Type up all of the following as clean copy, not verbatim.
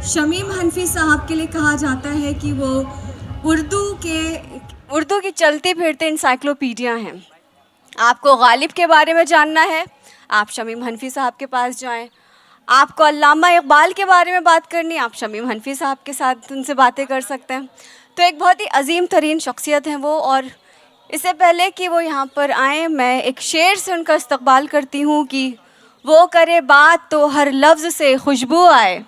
शमीम हनफी साहब के लिए कहा जाता है कि वो उर्दू की चलती फिरती इंसाइक्लोपीडिया हैं। आपको गालिब के बारे में जानना है, आप शमीम हनफी साहब के पास जाएं। आपको अल्लामा इकबाल के बारे में बात करनी, आप शमीम हनफी साहब के साथ उनसे बातें कर सकते हैं। तो एक बहुत ही अजीम तरीन शख्सियत हैं वो। और इससे पहले कि वो यहाँ पर आएँ, मैं एक शेर से उनका इस्तकबाल करती हूँ कि वो करे बात तो हर लफ्ज़ से खुशबू आए,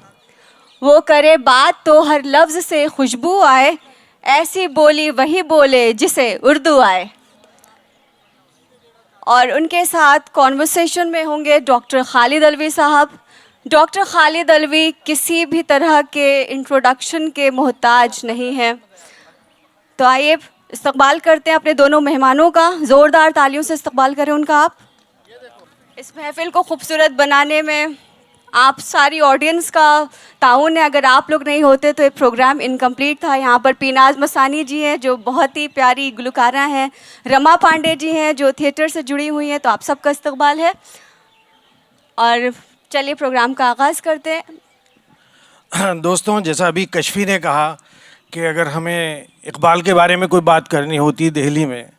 वो करे बात तो हर लफ्ज़ से खुशबू आए, ऐसी बोली वही बोले जिसे उर्दू आए। और उनके साथ कॉन्वर्सेशन में होंगे डॉक्टर खालिद अलवी साहब। डॉक्टर खालिद अलवी किसी भी तरह के इंट्रोडक्शन के मोहताज नहीं हैं। तो आइए इस्तकबाल करते हैं अपने दोनों मेहमानों का। ज़ोरदार तालियों से इस्तकबाल करें उनका। आप इस महफ़िल को खूबसूरत बनाने में आप सारी ऑडियंस का ताउन है। अगर आप लोग नहीं होते तो ये प्रोग्राम इनकम्प्लीट था। यहाँ पर पीनाज मसानी जी हैं जो बहुत ही प्यारी गुलकारा हैं, रमा पांडे जी हैं जो थिएटर से जुड़ी हुई हैं। तो आप सबका इस्तकबाल है और चलिए प्रोग्राम का आगाज़ करते हैं। दोस्तों, जैसा अभी कशफी ने कहा कि अगर हमें इकबाल के बारे में कोई बात करनी होती दिल्ली में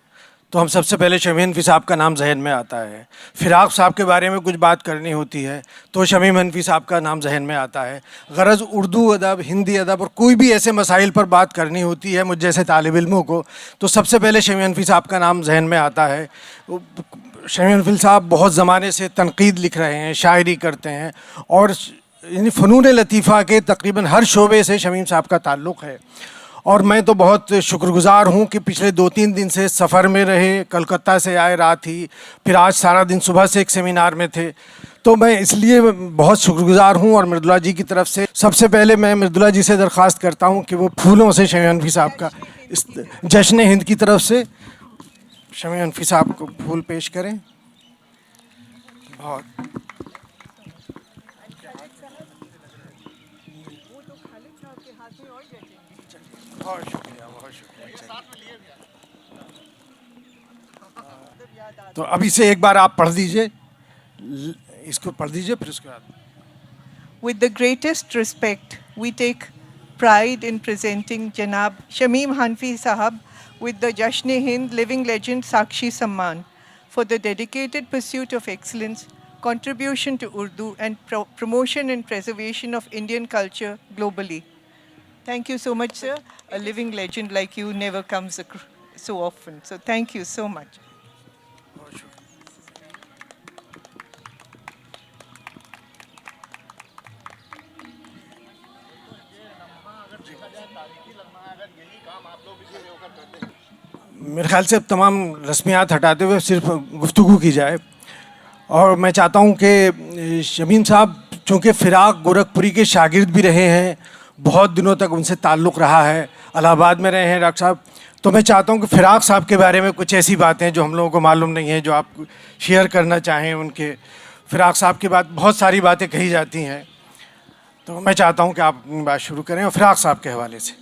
तो हम सबसे पहले शमीम हनफी साहब का नाम जहन में आता है। फ़िराक़ साहब के बारे में कुछ बात करनी होती है तो शमीम हनफी साहब का नाम जहन में आता है। गरज़ उर्दू अदब, हिंदी अदब और कोई भी ऐसे मसाइल पर बात करनी होती है मुझ जैसे तालिब इल्मों को तो सबसे पहले शमीम हनफी साहब का नाम जहन में आता है। शमीम हनफी साहब बहुत ज़माने से तनक़ीद लिख रहे हैं, शायरी करते हैं और यानी फ़नून लतीफ़ा के तकरीबन हर शोबे से शमीम साहब का ताल्लुक़ है। और मैं तो बहुत शुक्रगुज़ार हूँ कि पिछले 2-3 दिन से सफ़र में रहे, कलकत्ता से आए रात ही, फिर आज सारा दिन सुबह से एक सेमिनार में थे। तो मैं इसलिए बहुत शुक्रगुज़ार हूँ। और मृदुला जी की तरफ से सबसे पहले मैं मृदुला जी से दरख्वास्त करता हूँ कि वो फूलों से शमीम हनफी साहब का इस जश्न हिंद की तरफ से शमीम हनफी साहब को फूल पेश करें। बहुत बहुत शुक्रिया, बहुत शुक्रिया। तो अभी से एक बार आप पढ़ दीजिए, इसको पढ़ दीजिए फिर उसके बाद। With the greatest respect, we take pride in presenting Janab Shamim Hanfi Sahab with the Jashn-e-Hind Living Legend Sakshi Samman for the dedicated pursuit of excellence, contribution to Urdu and promotion and preservation of Indian culture globally. Thank you so much, sir. A living legend like you never comes so often. So thank you so much. मेरे ख्याल से अब तमाम रस्मियात हटाते हुए सिर्फ गुफ्तगू की जाए। और मैं चाहता हूँ कि शमीम साहब चूँकि फ़िराक़ गोरखपुरी के शागिर्द भी रहे हैं, बहुत दिनों तक उनसे ताल्लुक़ रहा है, इलाहाबाद में रहे हैं डॉक्टर साहब, तो मैं चाहता हूँ कि फ़िराक़ साहब के बारे में कुछ ऐसी बातें जो हम लोगों को मालूम नहीं है जो आप शेयर करना चाहें। उनके फ़िराक़ साहब की बात, बहुत सारी बातें कही जाती हैं, तो मैं चाहता हूँ कि आप अपनी बात शुरू करें और फ़िराक़ साहब के हवाले से।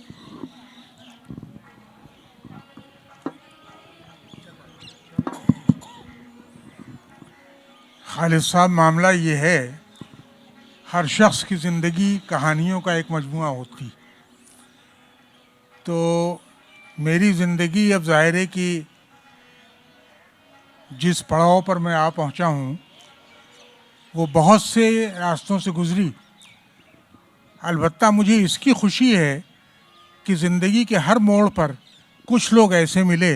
खालिद साहब, मामला ये है, हर शख्स की ज़िंदगी कहानियों का एक मजमुआ होती। तो मेरी ज़िंदगी अब ज़ाहिर है कि जिस पड़ाव पर मैं आ पहुंचा हूं वो बहुत से रास्तों से गुज़री। अलबत्ता मुझे इसकी खुशी है कि ज़िंदगी के हर मोड़ पर कुछ लोग ऐसे मिले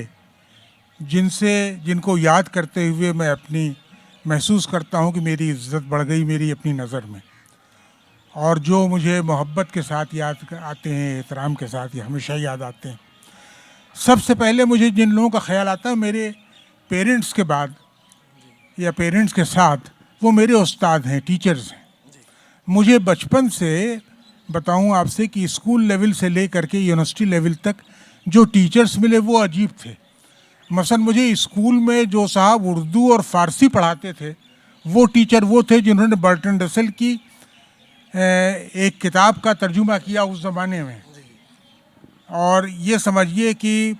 जिनको याद करते हुए मैं अपनी महसूस करता हूं कि मेरी इज़्ज़त बढ़ गई मेरी अपनी नज़र में। और जो मुझे मोहब्बत के साथ याद आते हैं, एहतराम के साथ, ये हमेशा याद आते हैं। सबसे पहले मुझे जिन लोगों का ख्याल आता है मेरे पेरेंट्स के बाद या पेरेंट्स के साथ, वो मेरे उस्ताद हैं, टीचर्स हैं। मुझे बचपन से बताऊं आपसे कि स्कूल लेवल से लेकर के यूनिवर्सिटी लेवल तक जो टीचर्स मिले वो अजीब थे। मसलन मुझे स्कूल में जो साहब उर्दू और फ़ारसी पढ़ाते थे वो टीचर वो थे जिन्होंने बर्ट्रैंड रसेल की एक किताब का तर्जुमा किया उस ज़माने में। और ये समझिए कि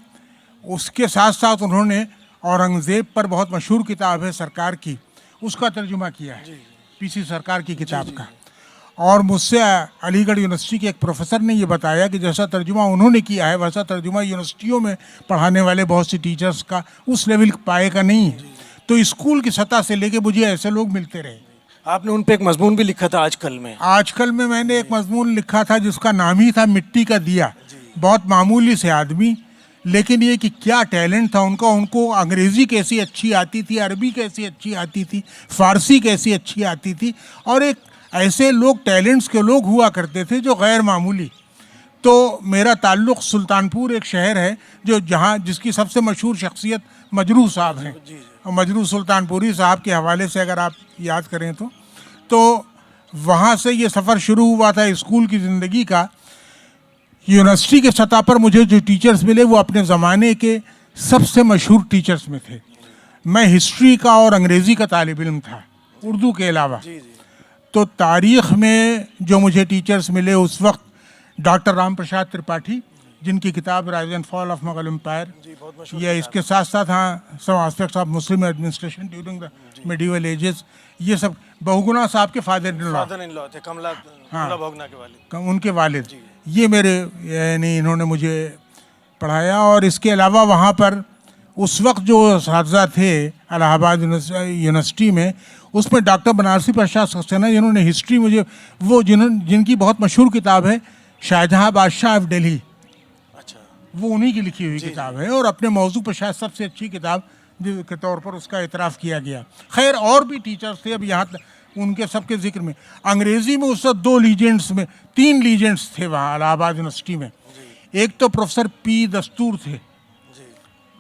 उसके साथ साथ उन्होंने औरंगज़ेब पर बहुत मशहूर किताब है सरकार की, उसका तर्जुमा किया है, पीसी सरकार की किताब का। और मुझसे अलीगढ़ यूनिवर्सिटी के एक प्रोफेसर ने ये बताया कि जैसा तर्जुमा उन्होंने किया है वैसा तर्जुमा यूनिवर्सिटियों में पढ़ाने वाले बहुत से टीचर्स का उस लेवल पाए का नहीं है। तो स्कूल की सतह से लेके मुझे ऐसे लोग मिलते रहे। आपने उन पे एक मजमून भी लिखा था आजकल में। आजकल में मैंने एक मजमून लिखा था जिसका नाम ही था मिट्टी का दिया। बहुत मामूली से आदमी, लेकिन ये कि क्या टैलेंट था उनका। उनको अंग्रेज़ी कैसी अच्छी आती थी, अरबी कैसी अच्छी आती थी, फ़ारसी कैसी अच्छी आती थी। और एक ऐसे लोग, टैलेंट्स के लोग हुआ करते थे जो गैर मामूली। तो मेरा ताल्लुक़ सुल्तानपुर एक शहर है जो जहाँ जिसकी सबसे मशहूर शख्सियत मजरूह साहब हैं। और मजरूह सुल्तानपुरी साहब के हवाले से अगर आप याद करें तो वहाँ से ये सफ़र शुरू हुआ था स्कूल की ज़िंदगी का। यूनिवर्सिटी के सतह पर मुझे जो टीचर्स मिले वो अपने ज़माने के सबसे मशहूर टीचर्स में थे। मैं हिस्ट्री का और अंग्रेज़ी का तालिब इल्म था, उर्दू के अलावा। तो तारीख़ में जो मुझे टीचर्स मिले उस वक्त डॉक्टर राम प्रसाद त्रिपाठी, जिनकी किताब rise and fall of Mughal empire, ये इसके साथ साथ हाँ some aspects of Muslim administration during the medieval ages, ये सब। बहुगुणा साहब के फादर इन लॉ थे, कमला बहुगुणा के वालिद, उनके वालिद। ये मेरे यानी इन्होंने मुझे पढ़ाया। और इसके अलावा वहाँ पर उस वक्त जो असातिज़ा थे इलाहाबाद यूनिवर्सिटी में, उसमें डॉक्टर बनारसी प्रसाद सक्सेना, जिन्होंने हिस्ट्री मुझे वो जिनकी बहुत मशहूर किताब है शाहजहाँ बादशाह ऑफ दिल्ली, वो उन्हीं की लिखी हुई किताब है। और अपने मौजू पर शायद सबसे अच्छी किताब के तौर पर उसका इतराफ़ किया गया। खैर और भी टीचर्स थे, अब यहाँ उनके सबके जिक्र में। अंग्रेज़ी में उस वक्त 3 लीजेंड्स थे वहाँ इलाहाबाद यूनिवर्सिटी में। एक तो प्रोफेसर पी दस्तूर थे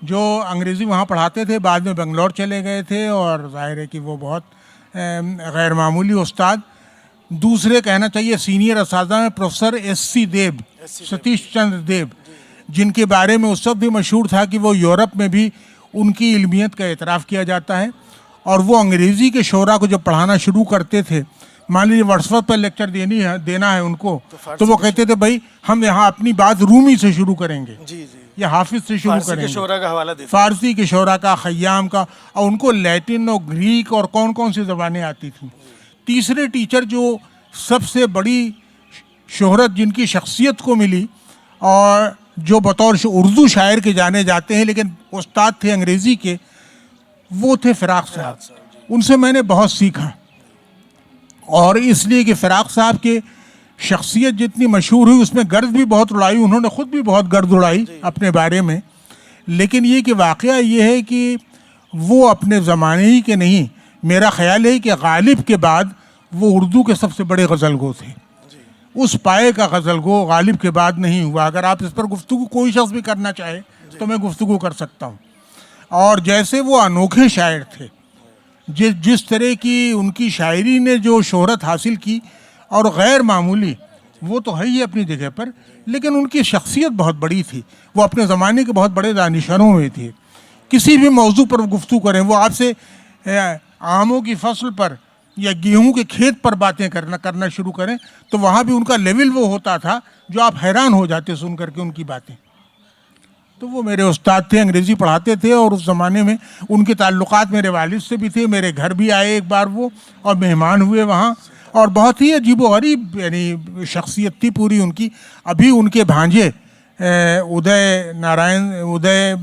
जो अंग्रेज़ी वहाँ पढ़ाते थे, बाद में बेंगलोर चले गए थे और जाहिर है कि वो बहुत गैर मामूली उस्ताद। दूसरे कहना चाहिए सीनियर असातिज़ा में प्रोफेसर SC देव, सतीश चंद्र देव, जिनके बारे में उस वक्त भी मशहूर था कि वो यूरोप में भी उनकी इल्मियत का एतराफ़ किया जाता है। और वो अंग्रेज़ी के शोरा को जब पढ़ाना शुरू करते थे, मान लीजिए वर्ड्सवर्थ पर लेक्चर देना है उनको, तो वो कहते थे भाई हम यहाँ अपनी बात रूमी से शुरू करेंगे या हाफिज से शुरू करेंगे, शोरा का हवाला देते, फ़ारसी के शोरा का, खय्याम का। और उनको लैटिन और ग्रीक और कौन कौन सी ज़बानें आती थीं। तीसरे टीचर जो सबसे बड़ी शोहरत जिनकी शख्सियत को मिली और जो बतौर उर्दू शायर के जाने जाते हैं लेकिन उस्ताद थे अंग्रेज़ी के, वो थे फ़िराक़ साहब। उनसे मैंने बहुत सीखा। और इसलिए कि फ़िराक़ साहब के शख्सियत जितनी मशहूर हुई उसमें गर्द भी बहुत उड़ाई, उन्होंने ख़ुद भी बहुत गर्द उड़ाई अपने बारे में। लेकिन ये कि वाक़या ये है कि वो अपने ज़माने ही के नहीं, मेरा ख़्याल है कि गालिब के बाद वो उर्दू के सबसे बड़े गज़लगो थे। उस पाए का गज़लगो गालिब के बाद नहीं हुआ। अगर आप इस पर गुफ्तगू कोई शख्स भी करना चाहे तो मैं गुफ्तगू कर सकता हूँ। और जैसे वो अनोखे शायर थे, जिस तरह की उनकी शायरी ने जो शोहरत हासिल की और गैर मामूली, वो तो है ही अपनी जगह पर, लेकिन उनकी शख्सियत बहुत बड़ी थी। वो अपने ज़माने के बहुत बड़े दानिशवरों में थे। किसी भी मौजू पर गुफ्तगू करें, वो आपसे आमों की फसल पर या गेहूं के खेत पर बातें करना शुरू करें तो वहाँ भी उनका लेवल वो होता था जो आप हैरान हो जाते सुन करके उनकी बातें। तो वो मेरे उस्ताद थे, अंग्रेज़ी पढ़ाते थे। और उस ज़माने में उनके ताल्लुकात मेरे वालिद से भी थे। मेरे घर भी आए एक बार वो और मेहमान हुए वहाँ। और बहुत ही अजीबोगरीब यानी शख्सियत थी पूरी उनकी। अभी उनके भांजे उदय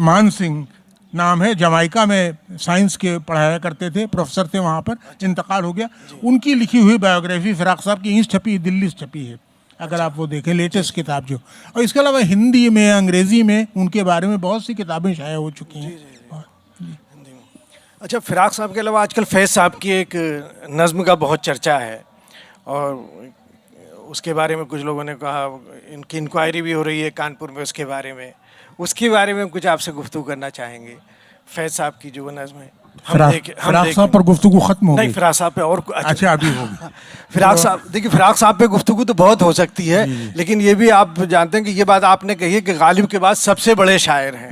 मान सिंह नाम है, जमाइका में साइंस के पढ़ाया करते थे, प्रोफेसर थे वहाँ पर, इंतकाल हो गया। उनकी लिखी हुई बायोग्राफी फ़िराक़ साहब की इंच छपी, दिल्ली से छपी है, अगर आप वो देखें, लेटेस्ट किताब जो। और इसके अलावा हिंदी में, अंग्रेज़ी में उनके बारे में बहुत सी किताबें शाया हो चुकी हैं। अच्छा, फ़िराक़ साहब के अलावा आजकल फैज़ साहब की एक नज़्म का बहुत चर्चा है और उसके बारे में कुछ लोगों ने कहा, इनकी इंक्वायरी भी हो रही है कानपुर में उसके बारे में कुछ आपसे गुफ्तगू करना चाहेंगे। फैज़ साहब की जो नज़्म है, फ़िराक़ साहब पर गुफ्तगू खत्म हो गई? नहीं, फ़िराक़ साहब पे और अच्छा अभी होगी। फ़िराक़ साहब, देखिए फ़िराक़ साहब पे गुफ्तगू तो बहुत हो सकती है, लेकिन ये भी आप जानते हैं कि ये बात आपने कही है कि गालिब के बाद सबसे बड़े शायर हैं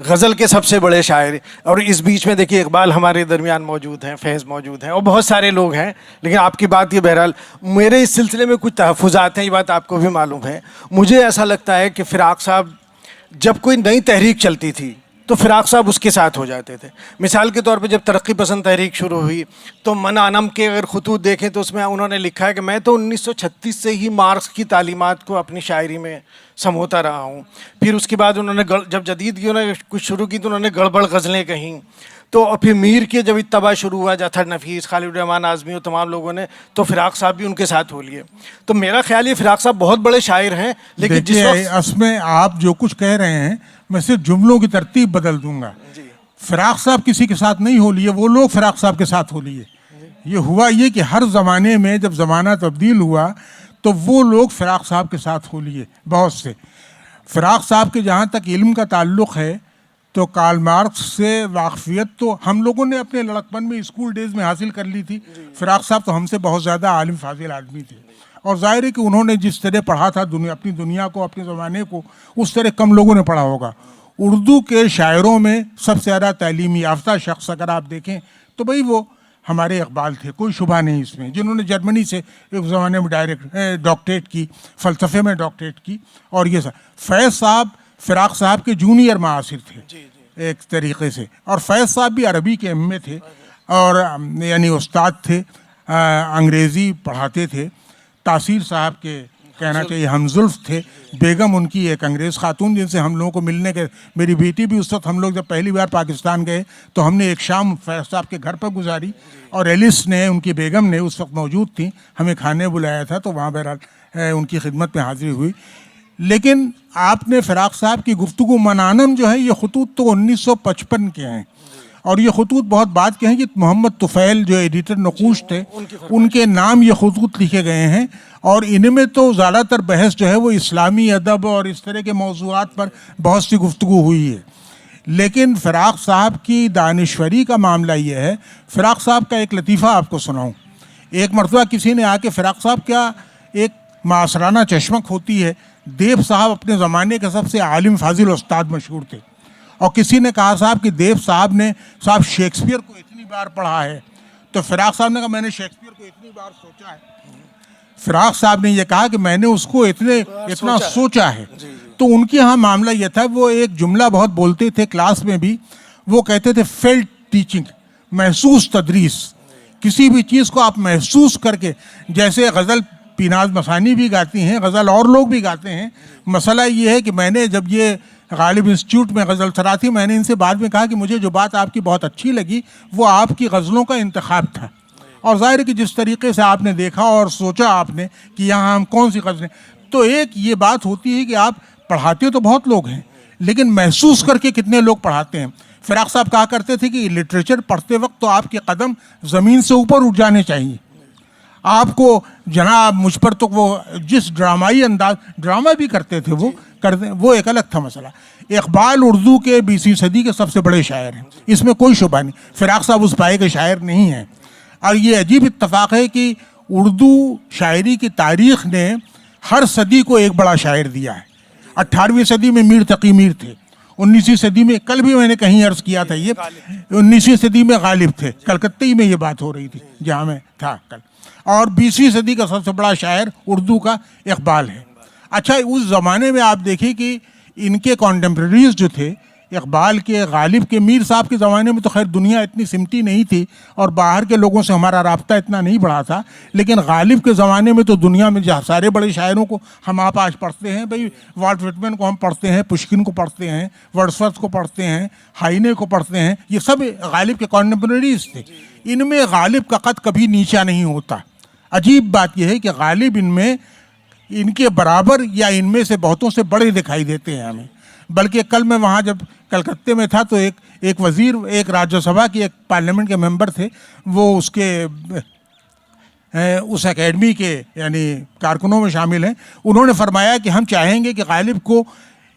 गज़ल के सबसे बड़े शायर। और इस बीच में देखिए इकबाल हमारे दरमियान मौजूद हैं, फैज़ मौजूद हैं और बहुत सारे लोग हैं। लेकिन आपकी बात ये बहरहाल, मेरे इस सिलसिले में कुछ तहफ़्फ़ुज़ात हैं, ये बात आपको भी मालूम है। मुझे ऐसा लगता है कि फ़िराक़ साहब जब कोई नई तहरीक चलती थी तो फिराक साहब उसके साथ हो जाते थे। मिसाल के तौर पे जब तरक्की पसंद तहरीक शुरू हुई तो मन आनम के अगर खुतूत देखें तो उसमें उन्होंने लिखा है कि मैं तो 1936 से ही मार्क्स की तालीमात को अपनी शायरी में समोता रहा हूँ। फिर उसके बाद उन्होंने जब जदीद की उन्होंने कुछ शुरू की तो उन्होंने गड़बड़ गज़लें कहीं। तो और फिर मीर के जब इत्तबा शुरू हुआ, जफर नफीस, खालिद रहमान आज़मी और तमाम लोगों ने, तो फिराक साहब भी उनके साथ हो लिए। तो मेरा ख्याल ये फिराक साहब बहुत बड़े शायर हैं, लेकिन जिस देखिए वक्त इसमें आप जो कुछ कह रहे हैं मैं सिर्फ जुमलों की तरतीब बदल दूंगा। फिराक साहब किसी के साथ नहीं हो लिए, वो लोग फिराक साहब के साथ हो लिए। ये हुआ ये कि हर ज़माने में जब ज़माना तब्दील हुआ तो वो लोग फिराक साहब के साथ हो लिए, बहुत से। फिराक साहब के जहाँ तक इल्म का ताल्लुक़ है तो कार्ल मार्क्स से वाकफियत तो हम लोगों ने अपने लड़कपन में स्कूल डेज में हासिल कर ली थी। फिराक साहब तो हमसे बहुत ज़्यादा आलिम फाजिल आदमी थे, और जाहिर है कि उन्होंने जिस तरह पढ़ा था अपनी दुनिया को, अपने ज़माने को, उस तरह कम लोगों ने पढ़ा होगा। उर्दू के शायरों में सबसे ज़्यादा तालीमी याफ्ता शख्स अगर आप देखें तो भाई वो हमारे इकबाल थे, कोई शुबा नहीं इसमें, जिन्होंने जर्मनी से एक ज़माने में डॉक्टरेट की, फ़लसफ़े में डॉक्टरेट की। और ये सब फैज़ साहब फिराक साहब के जूनियर मासिर थे एक तरीक़े से, और फैज़ साहब भी अरबी के एम.ए. थे और यानी उस्ताद थे, अंग्रेज़ी पढ़ाते थे। तासीर साहब के कहना चाहिए हमजुल्फ थे, बेगम उनकी एक अंग्रेज़ खातून जिनसे हम लोगों को मिलने के, मेरी बेटी भी उस वक्त, हम लोग जब पहली बार पाकिस्तान गए तो हमने एक शाम फैज़ साहब के घर पर गुजारी, और एलिस ने, उनकी बेगम ने उस वक्त मौजूद थी, हमें खाने बुलाया था, तो वहाँ बहरहाल उनकी खिदमत में हाज़िरी हुई। लेकिन आपने फिराक साहब की गुफ्तगू मनानम जो है, ये खतूत तो 1955 के हैं, और ये खतूत बहुत बाद के हैं कि मोहम्मद तुफ़ैल जो एडिटर नकूश थे उनके नाम ये खतूत लिखे गए हैं। और इनमें तो ज़्यादातर बहस जो है वो इस्लामी अदब और इस तरह के मौज़ूआत पर बहुत सी गुफ्तगू हुई है। लेकिन फ़िराक साहब की दानिश्वरी का मामला ये है। फ़िराक साहब का एक लतीफ़ा आपको सुनाऊँ। एक मरतबा किसी ने आके, फ़िराक साहब क्या एक मासराना चश्मक होती है, देव साहब अपने ज़माने के सबसे आलिम फाजिल उस्ताद मशहूर थे, और किसी ने कहा साहब कि देव साहब ने साहब शेक्सपियर को इतनी बार पढ़ा है। तो फ़िराक साहब ने कहा मैंने शेक्सपियर को इतनी बार सोचा है। फ़िराक साहब ने यह कहा कि मैंने उसको इतना सोचा है। तो उनके यहाँ मामला यह था, वो एक जुमला बहुत बोलते थे क्लास में भी, वो कहते थे फेल्ट टीचिंग, महसूस तदरीस। किसी भी चीज़ को आप महसूस करके, जैसे गज़ल पीनाज मसानी भी गाती हैं, गज़ल और लोग भी गाते हैं। मसला ये है कि मैंने जब ये गालिब इंस्टीट्यूट में गज़ल सरा थी, मैंने इनसे बाद में कहा कि मुझे जो बात आपकी बहुत अच्छी लगी वो आपकी गज़लों का इंतखाब था। और ज़ाहिर है कि जिस तरीके से आपने देखा और सोचा आपने कि यहाँ हम कौन सी गज़लें, तो एक ये बात होती है कि आप पढ़ाते तो बहुत लोग हैं, लेकिन महसूस करके कितने लोग पढ़ाते हैं। फ़िराक साहब कहा करते थे कि लिटरेचर पढ़ते वक्त तो आपके कदम ज़मीन से ऊपर उठ जाने चाहिए। आपको जनाब मुझ पर तो वो जिस ड्रामाई अंदाज, ड्रामा भी करते थे वो एक अलग था मसला। इकबाल उर्दू के 20वीं सदी के सबसे बड़े शायर हैं, इसमें कोई शुबा नहीं। फ़िराक साहब उस पाए के शायर नहीं हैं। और ये अजीब इत्तफाक है कि उर्दू शायरी की तारीख़ ने हर सदी को एक बड़ा शायर दिया है। 18वीं सदी में मीर तकी मीर थे, 19वीं सदी में, कल भी मैंने कहीं अर्ज़ किया था, ये 19वीं सदी में गालिब थे, कलकत्ते ही में ये बात हो रही थी जहाँ मैं था कल। और 20वीं सदी का सबसे बड़ा शायर उर्दू का इकबाल है। अच्छा, उस ज़माने में आप देखिए कि इनके कॉन्टेम्प्रेरीज जो थे, इकबाल के, गालिब के, मीर साहब के ज़माने में तो खैर दुनिया इतनी सिमटी नहीं थी और बाहर के लोगों से हमारा राब्ता इतना नहीं बढ़ा था, लेकिन गालिब के ज़माने में तो दुनिया में जहाँ सारे बड़े शायरों को हम आप आज पढ़ते हैं, भाई वॉल्ट व्हिटमैन को हम पढ़ते हैं, पुश्किन को पढ़ते हैं, वर्ड्सवर्थ को पढ़ते हैं, हाइने को पढ़ते हैं, ये सब गालिब के कॉन्टेम्प्रेरीज थे। इनमें गालिब का कद कभी नीचा नहीं होता। अजीब बात यह है कि गालिब इनमें इनके बराबर या इनमें से बहुतों से बड़े दिखाई देते हैं हमें। बल्कि कल मैं वहाँ जब कलकत्ते में था तो एक वज़ीर, एक राज्यसभा की, एक पार्लियामेंट के मेंबर थे, वो उस एकेडमी के यानी कारकुनों में शामिल हैं। उन्होंने फरमाया कि हम चाहेंगे कि गालिब को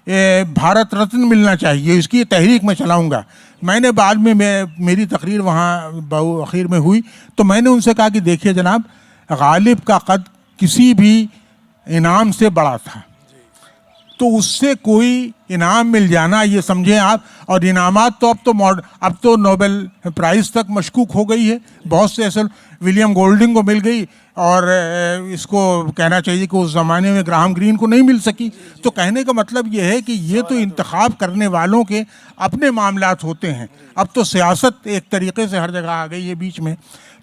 भारत रत्न मिलना चाहिए, इसकी तहरीक मैं चलाऊँगा। मैंने बाद में मेरी तकरीर वहाँ आखिर में हुई तो मैंने उनसे कहा कि देखिए जनाब, गालिब का कद किसी भी इनाम से बड़ा था। तो उससे कोई इनाम मिल जाना ये समझें आप। और इनामात तो अब तो नोबेल प्राइज़ तक मशकूक हो गई है, बहुत से ऐसे विलियम गोल्डिंग को मिल गई, और इसको कहना चाहिए कि उस ज़माने में ग्राहम ग्रीन को नहीं मिल सकी। तो कहने का मतलब ये है कि ये तो इंतखाब करने वालों के अपने मामलात होते हैं। अब तो सियासत एक तरीके से हर जगह आ गई है बीच में।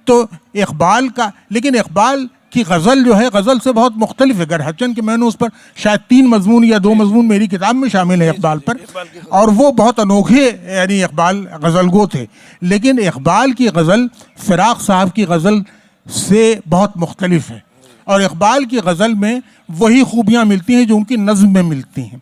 तो इकबाल का, लेकिन इकबाल की गज़ल जो है गज़ल से बहुत मुख्तलिफ है। गरहचन के मैंने उस पर शायद 3 मजमून या 2 मजमून मेरी किताब में शामिल है इकबाल पर, और वो बहुत अनोखे यानी इकबाल गज़लगो थे। लेकिन इकबाल की गज़ल फ़िराक़ साहब की गज़ल से बहुत मुख्तलिफ है, और इकबाल की गज़ल में वही खूबियाँ मिलती हैं जो उनकी नज़्म में मिलती हैं।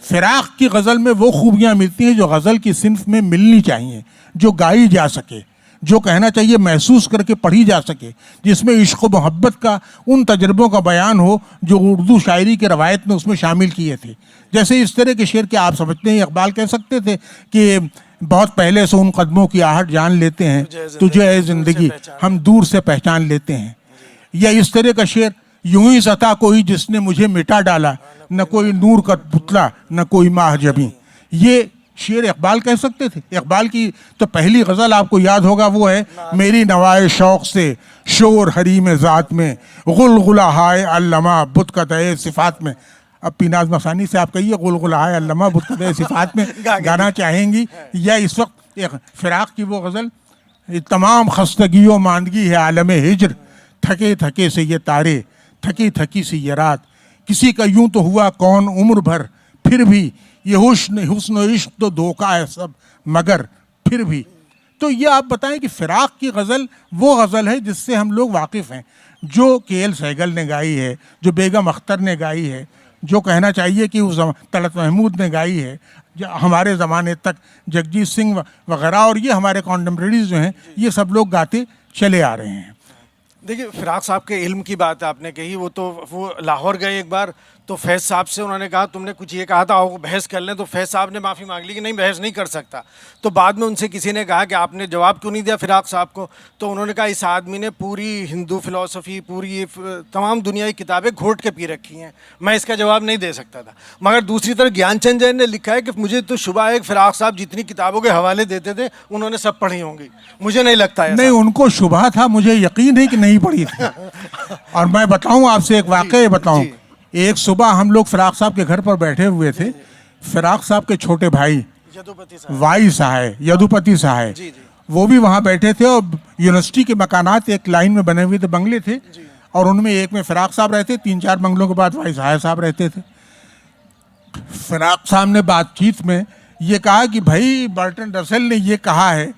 फ़िराक़ की गज़ल में वो खूबियाँ मिलती हैं जो गज़ल की सिन्फ में मिलनी चाहिए, जो गाई जा सके, जो कहना चाहिए महसूस करके पढ़ी जा सके, जिसमें इश्क व मोहब्बत का उन तजर्बों का बयान हो जो उर्दू शायरी के रवायत में उसमें शामिल किए थे। जैसे इस तरह के शेर के आप समझते हैं इकबाल कह सकते थे कि बहुत पहले से उन कदमों की आहट जान लेते हैं, तुझे ए ज़िंदगी हम दूर से पहचान लेते हैं। या इस तरह का शेर, यूं ही सता कोई जिसने मुझे मिटा डाला, न कोई नूर का पुतला न कोई माह जबी। ये शेर इकबाल कह सकते थे। इकबाल की तो पहली गज़ल आपको याद होगा वो है, मेरी नवाए शौक़ से शोर हरीम ज़ात में, गुलगुला हाय अल्लमा बुत कतए सिफ़ात में। अब पीनाज़ मसानी से आप कहिए गुलगुला हाय अल्लमा बुत कतए सिफ़ात में गाना चाहेंगी, या इस वक्त एक फ़िराक़ की वो गज़ल, तमाम खस्तगी व मांदगी है आलम हिज्र, थके थके से ये तारे थकी थकी सी ये रात, किसी का यूं तो हुआ कौन उम्र भर, फिर भी ये हुस्न इश्क तो धोखा है सब, मगर फिर भी। तो ये आप बताएं कि फ़िराक़ की गज़ल वो गज़ल है जिससे हम लोग वाकिफ़ हैं, जो के.एल. सहगल ने गाई है, जो बेगम अख्तर ने गाई है, जो कहना चाहिए कि उस तलत महमूद ने गाई है, जो हमारे ज़माने तक जगजीत सिंह वगैरह, और ये हमारे कॉन्टेम्प्रेरीज जो हैं ये सब लोग गाते चले आ रहे हैं। देखिए, फ़िराक़ साहब के इल्म की बात आपने कही, वो लाहौर गए एक बार, तो फैज़ साहब से उन्होंने कहा तुमने कुछ ये कहा था आओ बहस कर लें, तो फैज़ साहब ने माफ़ी मांग ली कि नहीं बहस नहीं कर सकता। तो बाद में उनसे किसी ने कहा कि आपने जवाब क्यों नहीं दिया फ़िराक़ साहब को, तो उन्होंने कहा इस आदमी ने पूरी हिंदू फ़िलासफ़ी, पूरी तमाम दुनिया की किताबें घोट के पी रखी हैं, मैं इसका जवाब नहीं दे सकता था। मगर दूसरी तरफ ज्ञानचंद जैन ने लिखा है कि मुझे तो शुबा है कि फ़िराक़ साहब जितनी किताबों के हवाले देते थे उन्होंने सब पढ़ी होंगी, मुझे नहीं लगता है। नहीं, उनको शुबा था, मुझे यकीन है कि नहीं पढ़ी थी। और मैं बताऊं आपसे एक वाक़या बताऊं, एक सुबह हम लोग फ़िराक़ साहब के घर पर बैठे हुए थे। फ़िराक़ साहब के छोटे भाई वाई साहब, यदुपति साहब, वो भी वहाँ बैठे थे, और यूनिवर्सिटी के मकानात एक लाइन में बने हुए थे, बंगले थे, और उनमें एक में फ़िराक़ साहब रहते, 3-4 बंगलों के बाद वाई साहब रहते थे। फ़िराक़ साहब ने बातचीत में ये कहा कि भाई बर्टन रसेल ने ये कहा है,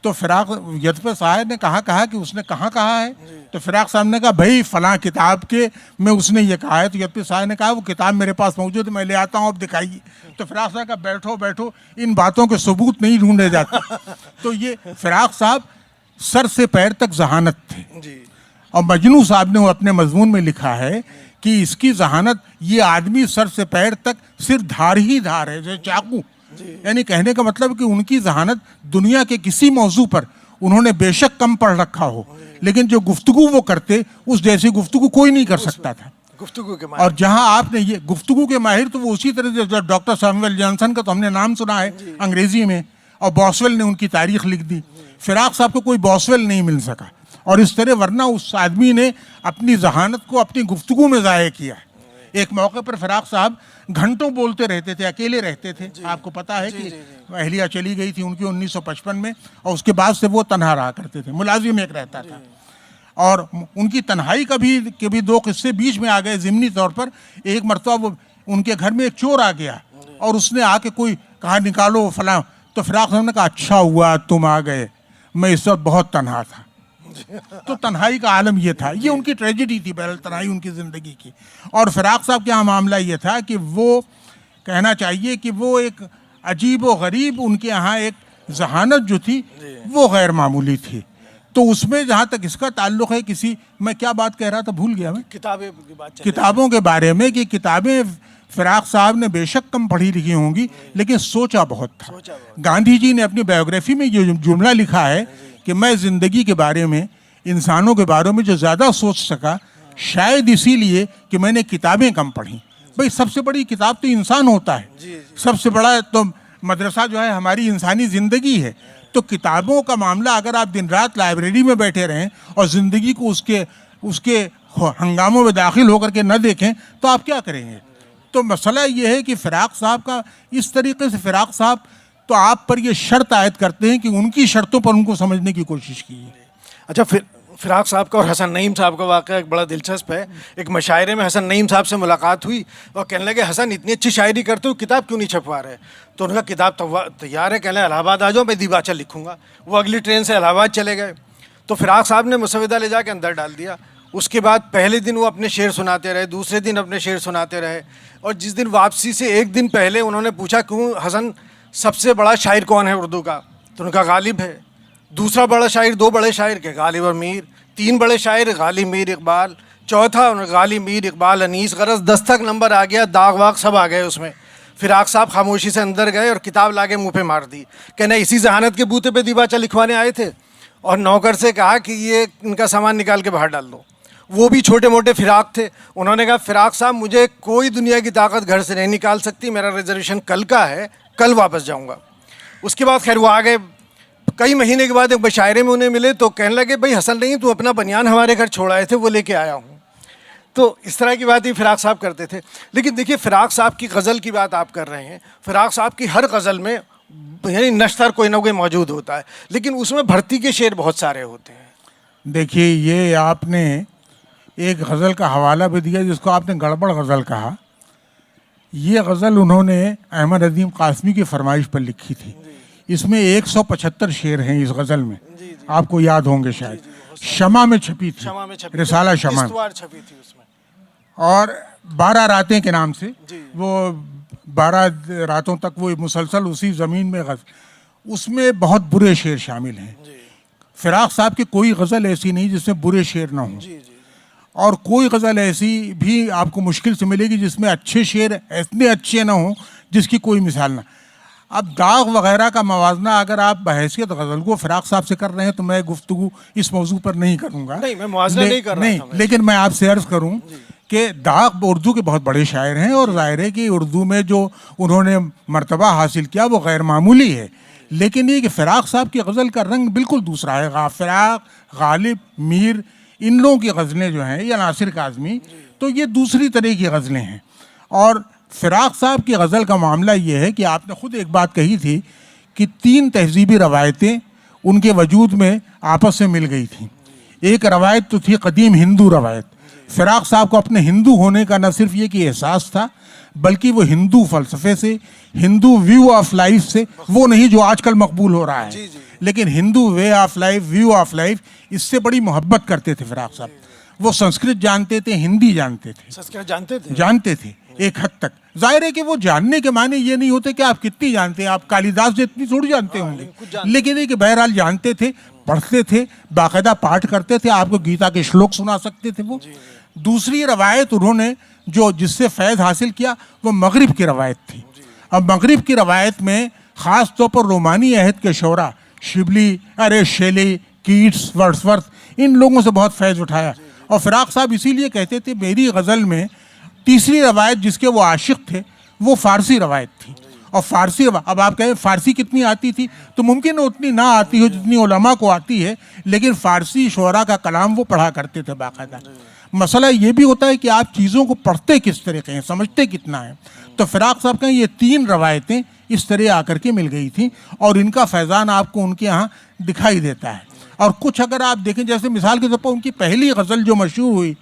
तो फ़िराक़ यदुपति साहब ने कहा कि उसने कहाँ कहा है, तो फ़िराक़ साहब ने कहा भाई फ़लाँ किताब के में उसने ये कहा है। तो यदुपति साहब ने कहा वो किताब मेरे पास मौजूद है, मैं ले आता हूँ, अब दिखाइए। तो फ़िराक़ साहब का बैठो बैठो, इन बातों के सबूत नहीं ढूंढे जाते। तो ये फ़िराक़ साहब सर से पैर तक जहानत थे। और मजनू साहब ने वो अपने मजमून में लिखा है कि इसकी जहानत, ये आदमी सर से पैर तक सिर्फ धार ही धार है, जैसे चाकू। यानी कहने का मतलब कि उनकी जहानत दुनिया के किसी मौजू पर उन्होंने बेशक कम पढ़ रखा हो, लेकिन जो गुफ्तगू वो करते उस जैसी गुफ्तगू कोई नहीं कर सकता था। गुफ्तगू के माहिर। और जहां आपने ये गुफ्तगू के माहिर, तो वो उसी तरह से डॉक्टर सैमुअल जॉनसन का तो हमने नाम सुना है अंग्रेजी में, और बॉसवेल ने उनकी तारीख लिख दी। फ़िराक़ साहब को कोई बॉसवेल नहीं मिल सका, और इस तरह वरना उस आदमी ने अपनी जहानत को अपनी गुफ्तगू में ज़ाया किया। एक मौके पर फ़िराक़ साहब घंटों बोलते रहते थे, अकेले रहते थे। आपको पता है कि अहलिया चली गई थी उनकी 1955 में, और उसके बाद से वो तन्हा रहा करते थे, मुलाजिम एक रहता था। और उनकी तन्हाई के भी 2 किस्से बीच में आ गए ज़िमनी तौर पर। एक मरतबा वो उनके घर में एक चोर आ गया, और उसने आके कोई कहा निकालो फलां, तो फ़िराक़ साहब ने कहा अच्छा हुआ तुम आ गए, मैं इस वक्त बहुत तन्हा था। तो तन्हाई का आलम ये था, ये उनकी ट्रेजेडी थी, बहरहाल तन्हाई उनकी ज़िंदगी की। और फ़िराक़ साहब के यहाँ मामला ये था कि वो कहना चाहिए कि वो एक अजीब व गरीब, उनके यहाँ एक जहानत जो थी वो गैर मामूली थी। तो उसमें जहाँ तक इसका ताल्लुक़ है, मैं क्या बात कह रहा था भूल गया मैं, किताबों के बारे में, कि किताबें फ़िराक़ साहब ने बेशक कम पढ़ी लिखी होंगी, लेकिन सोचा बहुत था। गांधी जी ने अपनी बायोग्राफी में ये जुमला लिखा है कि मैं ज़िंदगी के बारे में, इंसानों के बारे में जो ज़्यादा सोच सका, शायद इसीलिए कि मैंने किताबें कम पढ़ी। भाई सबसे बड़ी किताब तो इंसान होता है, सबसे बड़ा तो मदरसा जो है हमारी इंसानी ज़िंदगी है। तो किताबों का मामला अगर आप दिन रात लाइब्रेरी में बैठे रहें और ज़िंदगी को उसके उसके हंगामों में दाखिल होकर के न देखें तो आप क्या करेंगे। तो मसला ये है कि फ़िराक साहब का इस तरीके से, फ़िराक साहब तो आप पर ये शर्त आयद करते हैं कि उनकी शर्तों पर उनको समझने की कोशिश कीजिए। अच्छा, फिराक साहब का और हसन नईम साहब का वाक़या एक बड़ा दिलचस्प है। एक मशायरे में हसन नईम साहब से मुलाकात हुई और कहने लगे, हसन इतनी अच्छी शायरी करते हो, किताब क्यों नहीं छपवा रहे। तो उनका किताब तैयार है, कहने इलाहाबाद आ जाओ, मैं दीबाचा लिखूंगा। वो अगली ट्रेन से इलाहाबाद चले गए। तो फिराक साहब ने मुसविदा ले जाके अंदर डाल दिया। उसके बाद पहले दिन वो अपने शेर सुनाते रहे, दूसरे दिन अपने शेर सुनाते रहे, और जिस दिन वापसी से एक दिन पहले उन्होंने पूछा, क्यों हसन सबसे बड़ा शायर कौन है उर्दू का, तो उनका गालिब है। दूसरा बड़ा शायर, दो बड़े शायर के गालिब और मीर, तीन बड़े शायर गालिब मीर इकबाल, चौथा गालिब मीर इकबाल अनीस। गरज 10 तक नंबर आ गया, दाग वाग सब आ गए उसमें। फिराक साहब खामोशी से अंदर गए और किताब लाके मुंह पे मार दी। कहना इसी जहानत के बूते पे दीबाचा लिखवाने आए थे, और नौकर से कहा कि ये इनका सामान निकाल के बाहर डाल दो। वो भी छोटे मोटे फिराक थे। उन्होंने कहा, फिराक साहब मुझे कोई दुनिया की ताकत घर से नहीं निकाल सकती, मेरा रिजर्वेशन कल का है, कल वापस जाऊंगा। उसके बाद खैर वो आ गए। कई महीने के बाद एक मुशायरे में उन्हें मिले तो कहने लगे, भाई हसन नहीं, तू अपना बनियान हमारे घर छोड़ आए थे, वो लेके आया हूँ। तो इस तरह की बात ही फिराक साहब करते थे। लेकिन देखिए, फिराक साहब की गज़ल की बात आप कर रहे हैं। फिराक साहब की हर गज़ल में यानी नश्तर कोई ना कोई मौजूद होता है, लेकिन उसमें भर्ती के शेर बहुत सारे होते हैं। देखिए, ये आपने एक गज़ल का हवाला भी दिया जिसको आपने गड़बड़ गज़ल कहा। ये गज़ल उन्होंने अहमद अदीम कासमी की फरमाइश पर लिखी थी। इसमें 175 शेर हैं इस गज़ल में, आपको याद होंगे शायद। शमा में छपी थी, रिसाला शमा छपी थी उसमें, और 12 रातें के नाम से वो 12 रातों तक वो मुसलसल उसी ज़मीन में उसमें बहुत बुरे शेर शामिल हैं। फिराक साहब की कोई गज़ल ऐसी नहीं जिसमें बुरे शेर ना हों, और कोई गज़ल ऐसी भी आपको मुश्किल से मिलेगी जिसमें अच्छे शेर इतने अच्छे ना हों जिसकी कोई मिसाल ना। अब दाग वगैरह का मवाजना अगर आप बहैसियत गज़ल को फिराक साहब से कर रहे हैं तो मैं गुफ्तगू इस मौजू पर नहीं करूँगा। नहीं, मैं मुआवजा नहीं कर रहा था। लेकिन मैं आपसे अर्ज़ करूँ कि दाग उर्दू के बहुत बड़े शायर हैं, और ज़ाहिर है कि उर्दू में जो उन्होंने मर्तबा हासिल किया वो गैर मामूली है। लेकिन ये कि फिराक साहब की गज़ल का रंग बिल्कुल दूसरा है। फिराक, गालिब, मीर, इन लोगों की गज़लें जो हैं, या नासिर काज़मी, तो ये दूसरी तरह की गज़लें हैं। और फिराक साहब की गज़ल का मामला ये है कि आपने ख़ुद एक बात कही थी कि 3 तहज़ीबी रवायतें उनके वजूद में आपस में मिल गई थी। एक रवायत तो थी कदीम हिंदू रवायत। फिराक साहब को अपने हिंदू होने का न सिर्फ ये कि एहसास था, बल्कि वो हिंदू फ़लसफ़े से, हिंदू व्यू ऑफ लाइफ से, वो नहीं जो आजकल मकबूल हो रहा है, लेकिन Hindu way of life, view of life, इससे बड़ी मोहब्बत करते थे फिराक साहब। वो संस्कृत जानते थे, हिंदी जानते थे, संस्कृत जानते थे एक हद तक। जाहिर है कि वो जानने के माने ये नहीं होते कि आप कितनी जानते हैं, आप कालिदास जितनी थोड़ी जानते होंगे, लेकिन ये कि बहरहाल जानते थे, पढ़ते थे, बाकायदा पाठ करते थे, आपको गीता के श्लोक सुना सकते थे वो। दूसरी रवायत उन्होंने जो जिससे फैज़ हासिल किया वो मगरिब की रवायत थी। अब मगरिब की रवायत में ख़ास तौर पर रोमानी अहद के शोरा शिबली, शेली, कीट्स, वर्ड्सवर्थ, इन लोगों से बहुत फैज़ उठाया। और फिराक साहब इसीलिए कहते थे मेरी गज़ल में तीसरी रवायत जिसके वो आशिक थे वो फ़ारसी रवायत थी। और फ़ारसी, अब आप कहें फ़ारसी कितनी आती थी, तो मुमकिन उतनी ना आती हो जितनी उलमा को आती है, लेकिन फ़ारसी शोरा का कलाम वो पढ़ा करते थे बाकायदा। मसला ये भी होता है कि आप चीज़ों को पढ़ते किस तरीके हैं, समझते कितना है। तो फिराक साहब कहें ये 3 रवायतें इस तरह आकर के मिल गई थी, और इनका फैज़ान आपको उनके यहाँ दिखाई देता है। और कुछ अगर आप देखें, जैसे मिसाल के तौर पर उनकी पहली गज़ल जो मशहूर हुई,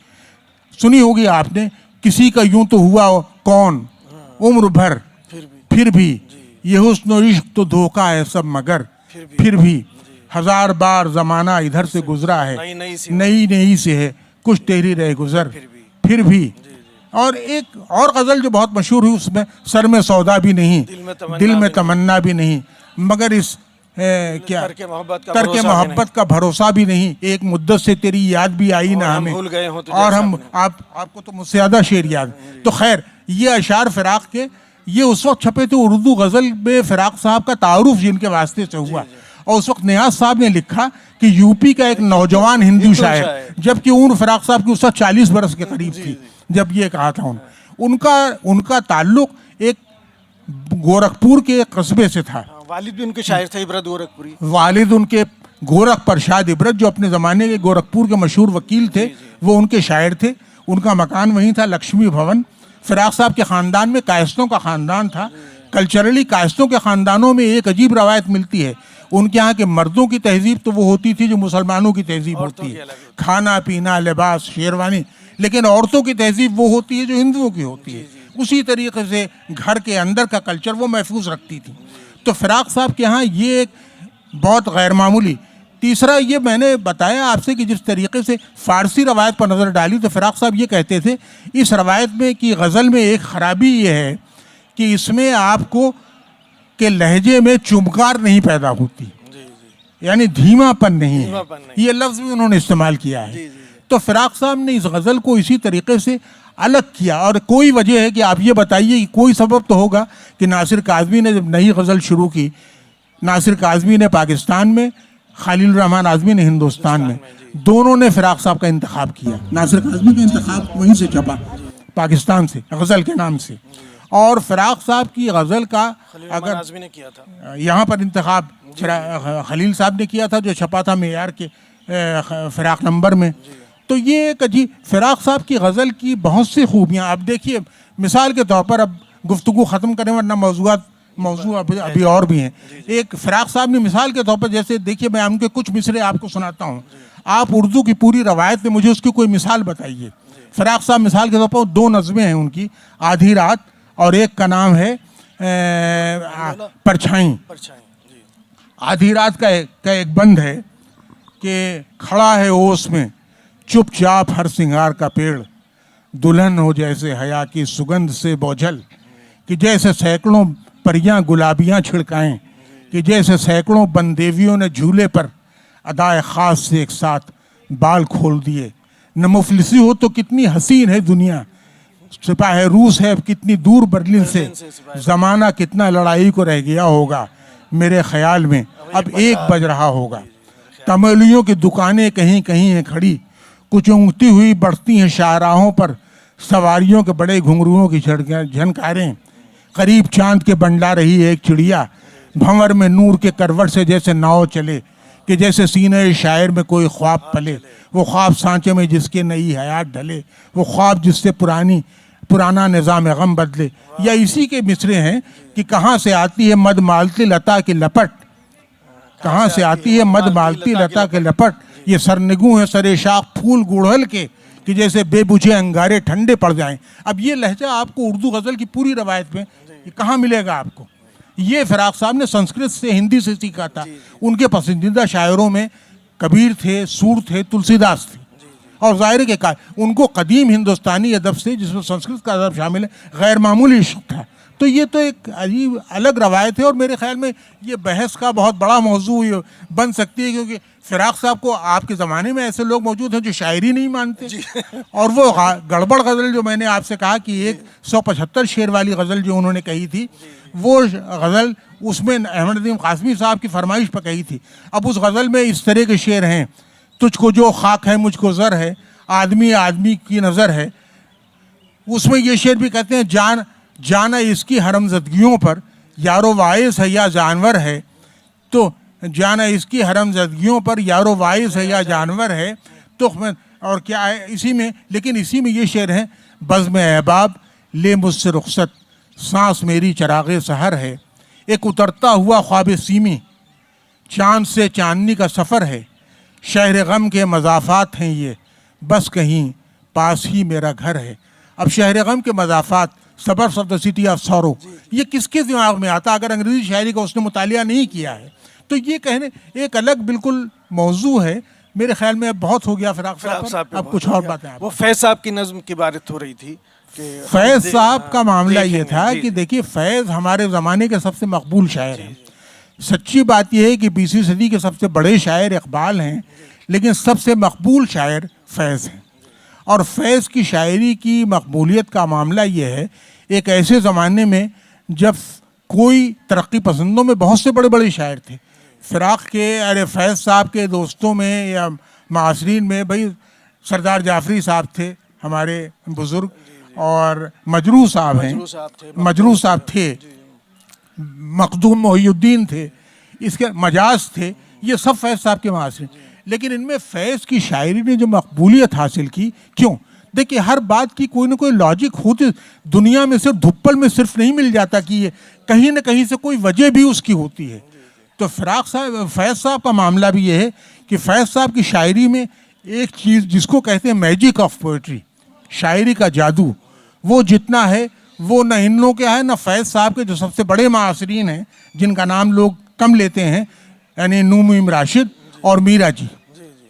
सुनी होगी आपने, किसी का यूं तो हुआ कौन उम्र भर फिर भी ये हुस्न इश्क तो धोखा है सब मगर फिर भी 1000 बार ज़माना इधर से गुजरा है, नई नई से है कुछ तेरी रह गुजर फिर भी। और एक और गज़ल जो बहुत मशहूर हुई, उसमें सर में सौदा भी नहीं, दिल में तमन्ना भी नहीं, मगर इस क्या तरके मोहब्बत का भरोसा भी नहीं, एक मुद्दत से तेरी याद भी आई ना हमें, और हम आपको तो मुझसे ज़्यादा शेर याद। तो खैर, ये अशार फिराक के ये उस वक्त छपे थे। उर्दू गज़ल में फिराक साहब का तारुफ जिनके वास्ते से हुआ, और उस वक्त नियाज़ साहब ने लिखा कि यूपी का एक नौजवान हिंदू शायर, जबकि उम्र फिराक साहब की उस वक्त 40 बरस के करीब थी जब ये कहा था उनका उनका ताल्लुक एक गोरखपुर के एक कस्बे से था। वालिद भी उनके शायर थे, इबरत गोरखपुरी। वालिद उनके गोरख प्रसाद इबरत, जो अपने ज़माने के गोरखपुर के मशहूर वकील थे, वो उनके शायर थे। उनका मकान वहीं था, लक्ष्मी भवन। फिराक साहब के ख़ानदान में कायस्तों का ख़ानदान था। कल्चरली कायस्तों के ख़ानदानों में एक अजीब रवायत मिलती है। उनके यहाँ के मर्दों की तहजीब तो वो होती थी जो मुसलमानों की तहजीब होती है, खाना पीना लिबास शेरवानी, लेकिन औरतों की तहजीब वो होती है जो हिंदुओं की होती है। उसी तरीके से घर के अंदर का कल्चर वो महफूज रखती थी। तो फिराक साहब के यहाँ ये एक बहुत गैर मामूली। तीसरा ये मैंने बताया आपसे कि जिस तरीके से फ़ारसी रवायत पर नज़र डाली तो फिराक साहब ये कहते थे इस रवायत में कि गज़ल में एक ख़राबी ये है कि इसमें आपको के लहजे में चुमकार नहीं पैदा होती, यानी धीमापन नहीं है। ये लफ्ज़ भी उन्होंने इस्तेमाल किया है। तो फिराक साहब ने इस गज़ल को इसी तरीके से अलग किया। और कोई वजह है कि आप ये बताइए कि कोई सबब तो होगा कि नासिर काज़मी ने जब नई गज़ल शुरू की, नासिर काज़मी ने पाकिस्तान में, खलील रहमान आज़मी ने हिंदुस्तान में, दोनों ने फिराक साहब का इंतखाब किया। नासिर काज़मी का इंतखाब वहीं से छपा, पाकिस्तान से, गज़ल के नाम से। और फिराक साहब की गज़ल का अगर आज़मी ने किया था, यहाँ पर इंतखाब खलील साहब ने किया था, जो छपा था मेयार के फिराक नंबर में। तो ये एक अजीब, फिराक साहब की गज़ल की बहुत सी खूबियाँ आप देखिए। मिसाल के तौर पर, अब गुफ्तगू ख़त्म करें वरना मौजू अभी और भी हैं। एक फिराक साहब ने मिसाल के तौर पर, जैसे देखिए मैं उनके कुछ मिसरे आपको सुनाता हूँ, आप उर्दू की पूरी रवायत में मुझे उसकी कोई मिसाल बताइए। फिराक साहब मिसाल के तौर पर 2 नज़में हैं उनकी, आधी रात और एक का नाम है परछाई। आधी रात का एक बंद है कि खड़ा है ओस में चुपचाप हर सिंगार का पेड़, दुल्हन हो जैसे हया की सुगंध से बोझल, कि जैसे सैकड़ों परियां गुलाबियां छिड़काएं, कि जैसे सैकड़ों बंदेवियों ने झूले पर अदाए ख़ास से एक साथ बाल खोल दिए। न मुफलिसी हो तो कितनी हसीन है दुनिया, सिपाह रूस है अब कितनी दूर बर्लिन से, ज़माना कितना लड़ाई को रह गया होगा, मेरे ख्याल में अब 1 बज रहा होगा। तमलियों की दुकानें कहीं कहीं हैं खड़ी, कुछ ऊँगती हुई बढ़ती हैं शाहराहों पर, सवारियों के बड़े घुंघरुओं की झनकारें, करीब चांद के बंडा रही है एक चिड़िया, भंवर में नूर के करवट से जैसे नाव चले, कि जैसे सीने शायर में कोई ख्वाब पले, वो ख्वाब सांचे में जिसके नई हयात ढले, वो ख्वाब जिससे पुराना निज़ाम गम बदले। या इसी के मिसरे हैं कि कहाँ से आती है मद मालती लता की लपट, कहाँ से आती है मद मालती लता के लपट, ये सरनिगू है सरे शाख फूल गुड़हल के, कि जैसे बेबुझे अंगारे ठंडे पड़ जाएं। अब ये लहजा आपको उर्दू गज़ल की पूरी रवायत में ये कहाँ मिलेगा आपको? ये फिराक साहब ने संस्कृत से, हिंदी से सीखा था। उनके पसंदीदा शायरों में कबीर थे, सूर थे, तुलसीदास थे। और ज़ाहिर के का उनको कदीम हिंदुस्तानी अदब से, जिसमें संस्कृत का अदब शामिल है, गैर मामूली इश्क था। तो ये तो एक अजीब अलग रवायत है और मेरे ख्याल में ये बहस का बहुत बड़ा मौजू बन सकती है, क्योंकि फिराक साहब को आपके ज़माने में ऐसे लोग मौजूद हैं जो शायरी नहीं मानते। और वो गड़बड़ गज़ल जो मैंने आपसे कहा कि 175 शेर वाली गज़ल जो उन्होंने कही थी, वो गज़ल उसमें अहमद नदीम कासमी साहब की फरमाइश पर कही थी। अब उस गज़ल में इस तरह के शेर हैं, तुझको जो खाक है मुझको ज़र है, आदमी आदमी की नज़र है। उसमें ये शेर भी कहते हैं, जाना इसकी हरमज़दगियों पर यारो वाइस है या जानवर है, तो जाना इसकी हरमज़दगियों पर यारो वाइस है या जानवर है। तो और क्या है इसी में, लेकिन इसी में ये शेर है, बज़्म अहबाब ले मुझसे रुखसत, सांस मेरी चराग़े सहर है, एक उतरता हुआ ख्वाब सीमी, चाँद से चांदनी का सफ़र है, शहर गम के मज़ाफ़ात हैं ये, बस कहीं पास ही मेरा घर है। अब शहर गम के मज़ाफ़ात, suburbs of the city of sorrow, ये किसके दिमाग में आता अगर अंग्रेज़ी शायरी का उसने मुतालिया नहीं किया है? तो ये कहने एक अलग बिल्कुल मौजू है। मेरे ख्याल में अब बहुत हो गया फिराक साहब पर, अब कुछ और बातें। वो फैज़ साहब की नज़्म की बात हो रही थी कि फैज़ साहब का मामला ये था कि देखिए, फैज़ हमारे ज़माने के सबसे मकबूल शायर हैं। सच्ची बात यह है कि 20वीं सदी के सबसे बड़े शायर इकबाल हैं, लेकिन सबसे मकबूल शायर फैज़ हैं। और फैज़ की शायरी की मकबूलियत का मामला ये है, एक ऐसे ज़माने में जब कोई तरक्की पसंदों में बहुत से बड़े बड़े शायर थे। फिराक के फैज़ साहब के दोस्तों में या मासरीन में भाई सरदार जाफरी साहब थे हमारे बुज़ुर्ग, और मजरूह साहब हैं, मजरूह साहब थे, मखदूम मोहिउद्दीन थे, इसके मजाज थे, ये सब फैज़ साहब के मासरे। लेकिन इनमें फैज़ की शायरी ने जो मकबूलियत हासिल की, क्यों? देखिए, हर बात की कोई ना कोई लॉजिक होती दुनिया में, सिर्फ धुप्पल में सिर्फ नहीं मिल जाता कि ये कहीं ना कहीं से कोई वजह भी उसकी होती है। तो फैज़ साहब का मामला भी ये है कि फैज़ साहब की शायरी में एक चीज़ जिसको कहते हैं मैजिक ऑफ पोइट्री, शायरी का जादू, वो जितना है वो न इन लोगों के है न फैज़ साहब के, जो सबसे बड़े मासरीन हैं जिनका नाम लोग कम लेते हैं, यानी नूम राशिद और मीरा जी,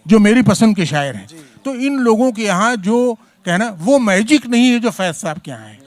जो मेरी पसंद के शायर हैं। तो इन लोगों के यहाँ जो कहना वो मैजिक नहीं है जो फैज़ साहब के यहाँ है।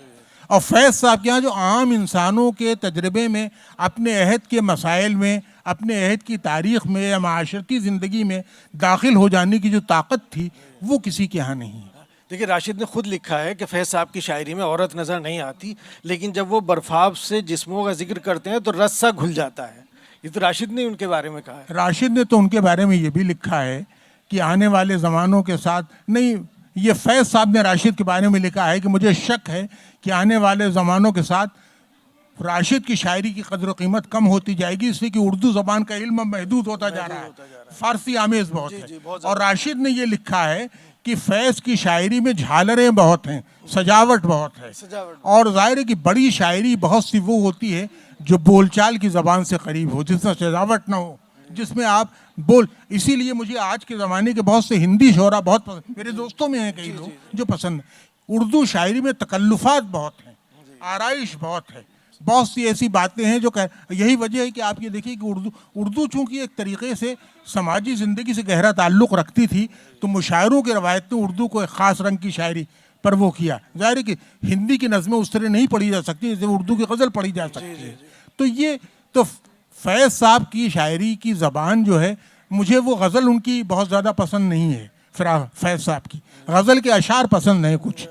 और फैज़ साहब के यहाँ जो आम इंसानों के तजर्बे में, अपने अहद के मसाइल में, अपने अहद की तारीख़ में या माशरती ज़िंदगी में दाखिल हो जाने की जो ताकत थी, वो किसी के यहाँ नहीं है। देखिए, राशिद ने खुद लिखा है कि फैज़ साहब की शायरी में औरत नज़र नहीं आती, लेकिन जब वो बर्फाब से जिस्मों का जिक्र करते हैं तो रस्सा घुल जाता है। ये तो राशिद ने उनके बारे में कहा है। राशिद ने तो उनके बारे में ये भी लिखा है कि आने वाले ज़मानों के साथ, नहीं, ये फैज़ साहब ने राशिद के बारे में लिखा है कि मुझे शक है कि आने वाले ज़मानों के साथ राशिद की शायरी की कदर कीमत कम होती जाएगी, इसलिए कि उर्दू ज़बान का इल्म महदूद होता जा रहा है, फ़ारसी आमेज़ बहुत है। और राशिद ने ये लिखा है कि फैज़ की शायरी में झालरें बहुत हैं, सजावट बहुत है, और ज़ाहिर है कि बड़ी शायरी बहुत सी वो होती है जो बोलचाल की ज़बान से करीब हो, जिसमें सजावट ना हो, जिसमें आप बोल। इसीलिए मुझे आज के ज़माने के बहुत से हिंदी शोरा बहुत पसंद, मेरे दोस्तों में हैं कई लोग जो पसंद है। उर्दू शायरी में तकल्लुफ़ात बहुत हैं, आराइश बहुत है, बहुत सी ऐसी बातें हैं जो यही वजह है कि आप ये देखिए कि उर्दू चूँकि एक तरीक़े से समाजी ज़िंदगी से गहरा ताल्लुक़ रखती थी, तो मुशायरों की रवायत ने उर्दू को एक ख़ास रंग की शायरी पर वो किया। ज़ाहिर है कि हिंदी की नज़में उस तरह नहीं पढ़ी जा सकती जैसे उर्दू की गज़ल पढ़ी जा सकती है। तो ये तो फैज़ साहब की शायरी की ज़बान जो है, मुझे वो गज़ल उनकी बहुत ज़्यादा पसंद नहीं है। फैज़ साहब की गज़ल के अशार पसंद नहीं, कुछ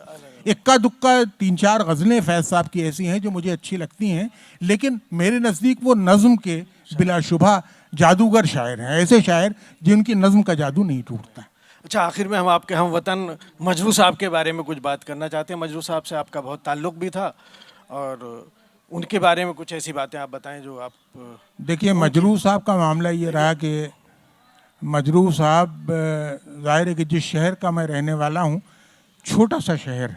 इक्का दुक्का 3-4 गज़लें फैज़ साहब की ऐसी हैं जो मुझे अच्छी लगती हैं, लेकिन मेरे नज़दीक वो नज़्म के बिलाशुबा जादूगर शायर हैं, ऐसे शायर जिनकी नज़्म का जादू नहीं टूटता। अच्छा, आखिर में हम आपके हम वतन मजरूह साहब के बारे में कुछ बात करना चाहते हैं। मजरूह साहब से आपका बहुत ताल्लुक़ भी था, और उनके बारे में कुछ ऐसी बातें आप बताएं जो आप। देखिए, मजरूह साहब का मामला ये रहा कि मजरूह साहब, ज़ाहिर है कि जिस शहर का मैं रहने वाला हूँ, छोटा सा शहर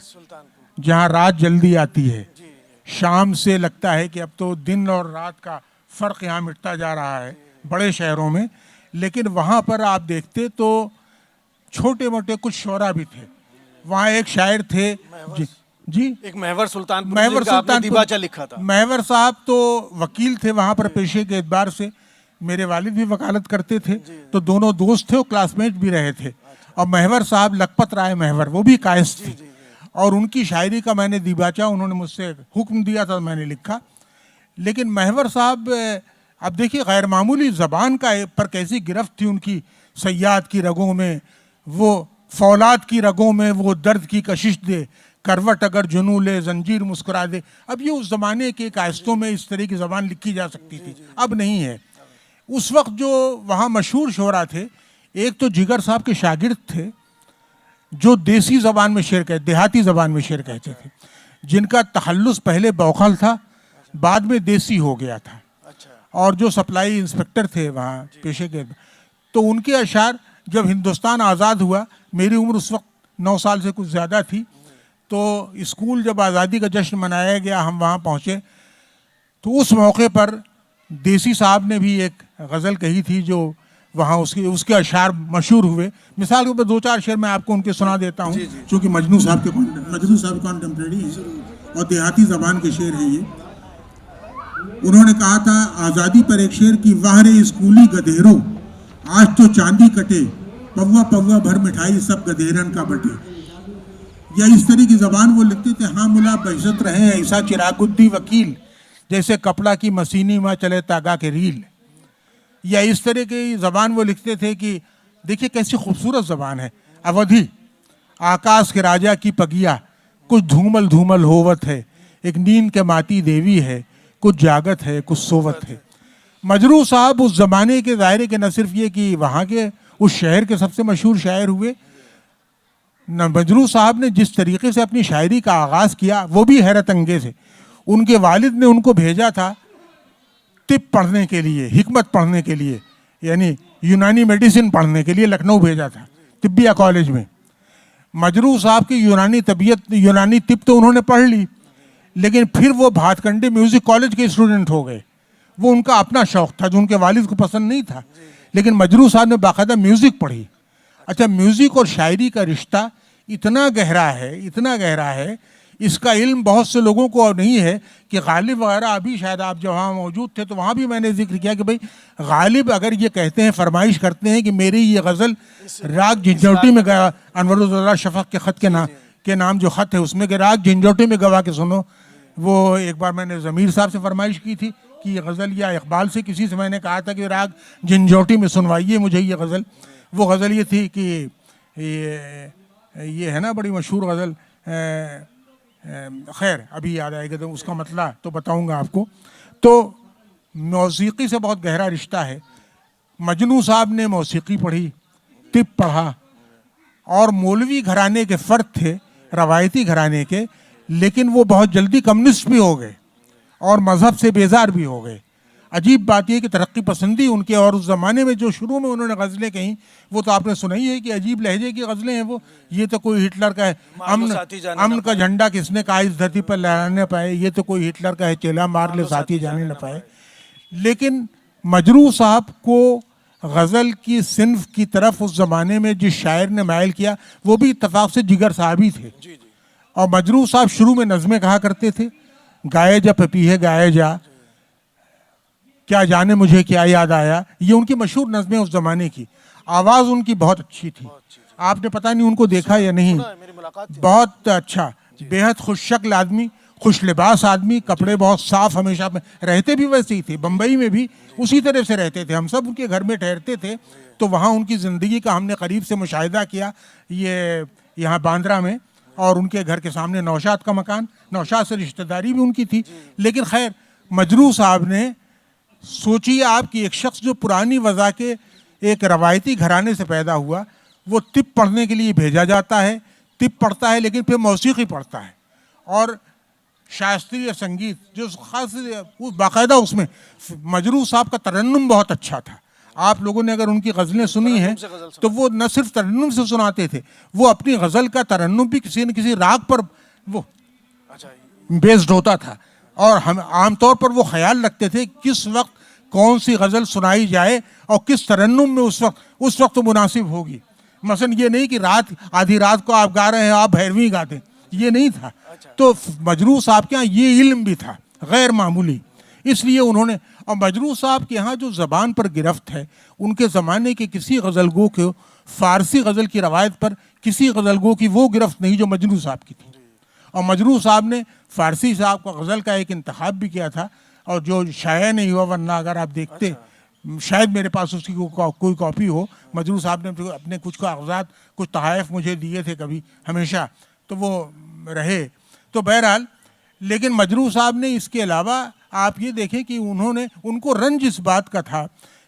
जहाँ रात जल्दी आती है, शाम से लगता है कि अब तो दिन और रात का फ़र्क यहाँ मिटता जा रहा है बड़े शहरों में, लेकिन वहाँ पर आप देखते तो छोटे मोटे कुछ शोरा भी थे। वहाँ एक शायर थे जी, एक महवर सुल्तानपुर, महवर सुल्तानपुर दीबाचा लिखा था। महवर साहब तो वकील थे वहाँ पर पेशे के एतबार से, मेरे वालिद भी वकालत करते थे, तो दोनों दोस्त थे और क्लासमेट भी रहे थे। और महवर साहब लखपत राय महवर, वो भी कायस थी, और उनकी शायरी का मैंने दीबाचा, उन्होंने मुझसे हुक्म दिया था, मैंने लिखा। लेकिन महवर साहब, अब देखिए गैर मामूली ज़बान का पर कैसी गिरफ्त थी उनकी, सयाद की रगों में वो, फौलाद की रगों में वो दर्द की कशिश दे, करवट अगर जुनू ले जंजीर मुस्कुरा दे। अब ये उस ज़माने के कायस्तों में इस तरह की ज़बान लिखी जा सकती थी, अब नहीं है। उस वक्त जो वहाँ मशहूर शोरा थे, एक तो जिगर साहब के शागिर्द थे जो देसी ज़बान में शेर कहते, देहाती ज़बान में शेर कहते थे, जिनका तखल्लुस पहले बौखल था, बाद में देसी हो गया था। और जो सप्लाई इंस्पेक्टर थे वहाँ पेशे के, तो उनके अशार, जब हिंदुस्तान आज़ाद हुआ, मेरी उम्र उस वक्त 9 साल से कुछ ज़्यादा थी, तो स्कूल जब आज़ादी का जश्न मनाया गया, हम वहाँ पहुँचे, तो उस मौके पर देसी साहब ने भी एक गज़ल कही थी जो वहाँ उसके अशार मशहूर हुए। मिसाल के ऊपर 2-4 शेर मैं आपको उनके सुना देता हूँ, क्योंकि मजनू साहब कॉन्टेम्प्रेरी हैं और देहाती ज़बान के शेर हैं ये। उन्होंने कहा था आज़ादी पर एक शेर की, वाह रे स्कूली गधेरों, आज तो चांदी कटे, पौवा पौवा भर मिठाई सब गधेरन का बटे। या इस तरह की ज़बान वो लिखते थे, हाँ मुला बहसत रहे ऐसा चिरागुद्दी वकील, जैसे कपड़ा की मशीनी में चले तागा के रील। या इस तरह की ज़बान वो लिखते थे कि देखिए कैसी खूबसूरत ज़बान है। अवधि, आकाश के राजा की पगिया, कुछ धूमल धूमल होवत है, एक नींद के माती देवी है, कुछ जागत है कुछ सोवत है। मजरूह साहब उस ज़माने के, ज़ाहिर के न सिर्फ ये कि वहाँ के उस शहर के सबसे मशहूर शायर हुए, मजरू साहब ने जिस तरीके से अपनी शायरी का आगाज़ किया वो भी हैरत अंगेज़ है। उनके वालिद ने उनको भेजा था तिब पढ़ने के लिए, हिकमत पढ़ने के लिए, यानी यूनानी मेडिसिन पढ़ने के लिए लखनऊ भेजा था तिब्बिया कॉलेज में। मजरू साहब की यूनानी तिब तो उन्होंने पढ़ ली, लेकिन फिर वो भातखंडे म्यूज़िक कॉलेज के स्टूडेंट हो गए। वो उनका अपना शौक़ था जो उनके वालिद को पसंद नहीं था, लेकिन मजरू साहब ने बाकायदा म्यूज़िक पढ़ी। अच्छा, म्यूज़िक और शायरी का रिश्ता इतना गहरा है, इसका इल्म बहुत से लोगों को नहीं है कि गालिब वगैरह, अभी शायद आप जब वहाँ मौजूद थे तो वहाँ भी मैंने जिक्र किया कि भाई गालिब अगर ये कहते हैं, फरमाइश करते हैं कि मेरी ये गज़ल राग झंझोटी में गया, अनवरुद्दौला शफ़क़ के ख़त के नाम जो ख़त है उसमें कि राग झंझोटी में गवा के सुनो, वो एक बार मैंने ज़मीर साहब से फरमाइश की थी कि ये गज़ल, या इकबाल से किसी से मैंने कहा था कि राग झंझोटी में सुनवाइए मुझे ये गज़ल। वो गज़ल ये थी कि ये है ना बड़ी मशहूर गज़ल, खैर अभी याद आएगा तो उसका मतलब तो बताऊंगा आपको। तो मौसीकी से बहुत गहरा रिश्ता है। मजनू साहब ने मौसीकी पढ़ी, तिब पढ़ा, और मौलवी घराने के फ़र्द थे, रवायती घराने के, लेकिन वो बहुत जल्दी कम्युनिस्ट भी हो गए और मज़हब से बेजार भी हो गए। अजीब बात यह कि तरक्की पसंदी उनके, और उस ज़माने में जो शुरू में उन्होंने गज़लें कहीं वो तो आपने सुना ही है कि अजीब लहजे की गज़लें हैं वो। ये तो कोई हिटलर का है, अमन का झंडा किसने कहा इस धरती पर लहराने पाए, ये तो कोई हिटलर का है, चेला मार ले साथी जाने न पाए। लेकिन मजरू साहब को गज़ल की सिन्फ की तरफ उस ज़माने में जिस शायर ने मायल किया वो भी इत्तफाक से जिगर साहब ही थे। और मजरू साहब शुरू में नज़में कहा करते थे, गाए जा पपीहे गाए जा, क्या जाने मुझे क्या याद आया, ये उनकी मशहूर नज़में उस ज़माने की। आवाज़ उनकी बहुत अच्छी थी, आपने पता नहीं उनको देखा या नहीं, बहुत अच्छा, बेहद खुश शक्ल आदमी, खुश लिबास आदमी, कपड़े बहुत साफ, हमेशा रहते भी वैसे ही थे, बम्बई में भी उसी तरह से रहते थे। हम सब उनके घर में ठहरते थे तो वहाँ उनकी ज़िंदगी का हमने करीब से मुशाहिदा किया, ये यहाँ बांद्रा में, और उनके घर के सामने नौशाद का मकान, नौशाद से रिश्तेदारी भी उनकी थी। लेकिन खैर मजरू साहब ने, सोचिए आप कि एक शख्स जो पुरानी वज़ा के एक रवायती घराने से पैदा हुआ, वो तिब पढ़ने के लिए भेजा जाता है, तिब पढ़ता है, लेकिन फिर मौसीकी पढ़ता है और शास्त्रीय संगीत जो ख़ास बाकायदा उसमें। मजरू साहब का तरन्नुम बहुत अच्छा था। आप लोगों ने अगर उनकी गज़लें सुनी हैं तो वो न सिर्फ तरन्नुम से सुनाते थे, वो अपनी गज़ल का तरन्नुम भी किसी न किसी राग पर वो बेस्ड होता था, और हम आमतौर पर वो ख्याल रखते थे किस वक्त कौन सी गज़ल सुनाई जाए और किस तरन्नुम में उस वक्त तो मुनासिब होगी। मसलन ये नहीं कि रात, आधी रात को आप गा रहे हैं आप भैरवी गा दें, ये नहीं था। तो मजरू साहब के यहाँ ये इल्म भी था गैर मामूली, इसलिए उन्होंने, और मजरू साहब के यहाँ जो ज़बान पर गिरफ्त है, उनके ज़माने के किसी गज़लगो को फ़ारसी गज़ल की रवायत पर किसी गज़लगो की वो गिरफ्त नहीं जो मजरू साहब की थी। और मजरू साहब ने फ़ारसी साहब का गज़ल का एक इंतखाब भी किया था, और जो शाया नहीं हुआ, वरना अगर आप देखते शायद मेरे पास उसकी कोई कॉपी हो। मजरू साहब ने अपने कुछ कागज़ात, कुछ तहाइफ मुझे दिए थे कभी हमेशा, तो वो रहे। तो बहरहाल, लेकिन मजरू साहब ने इसके अलावा आप ये देखें कि उनको रंज इस बात का था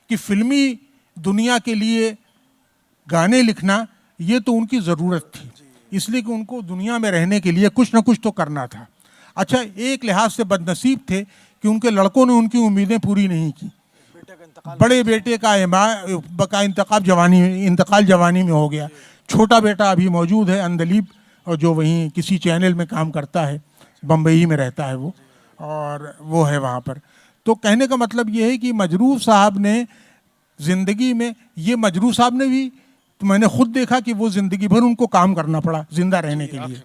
कि फ़िल्मी दुनिया के लिए गाने लिखना ये तो उनकी ज़रूरत थी, इसलिए कि उनको दुनिया में रहने के लिए कुछ ना कुछ तो करना था। अच्छा, एक लिहाज से बदनसीब थे कि उनके लड़कों ने उनकी उम्मीदें पूरी नहीं की। बड़े बेटे का इंतकाल जवानी में हो गया, छोटा बेटा अभी मौजूद है अंदलीब, और जो वहीं किसी चैनल में काम करता है, बम्बई में रहता है वो, और वो है वहाँ पर। तो कहने का मतलब ये है कि मजरू साहब ने ज़िंदगी में, ये मजरू साहब ने भी, तो मैंने खुद देखा कि वो ज़िंदगी भर उनको काम करना पड़ा ज़िंदा रहने के लिए।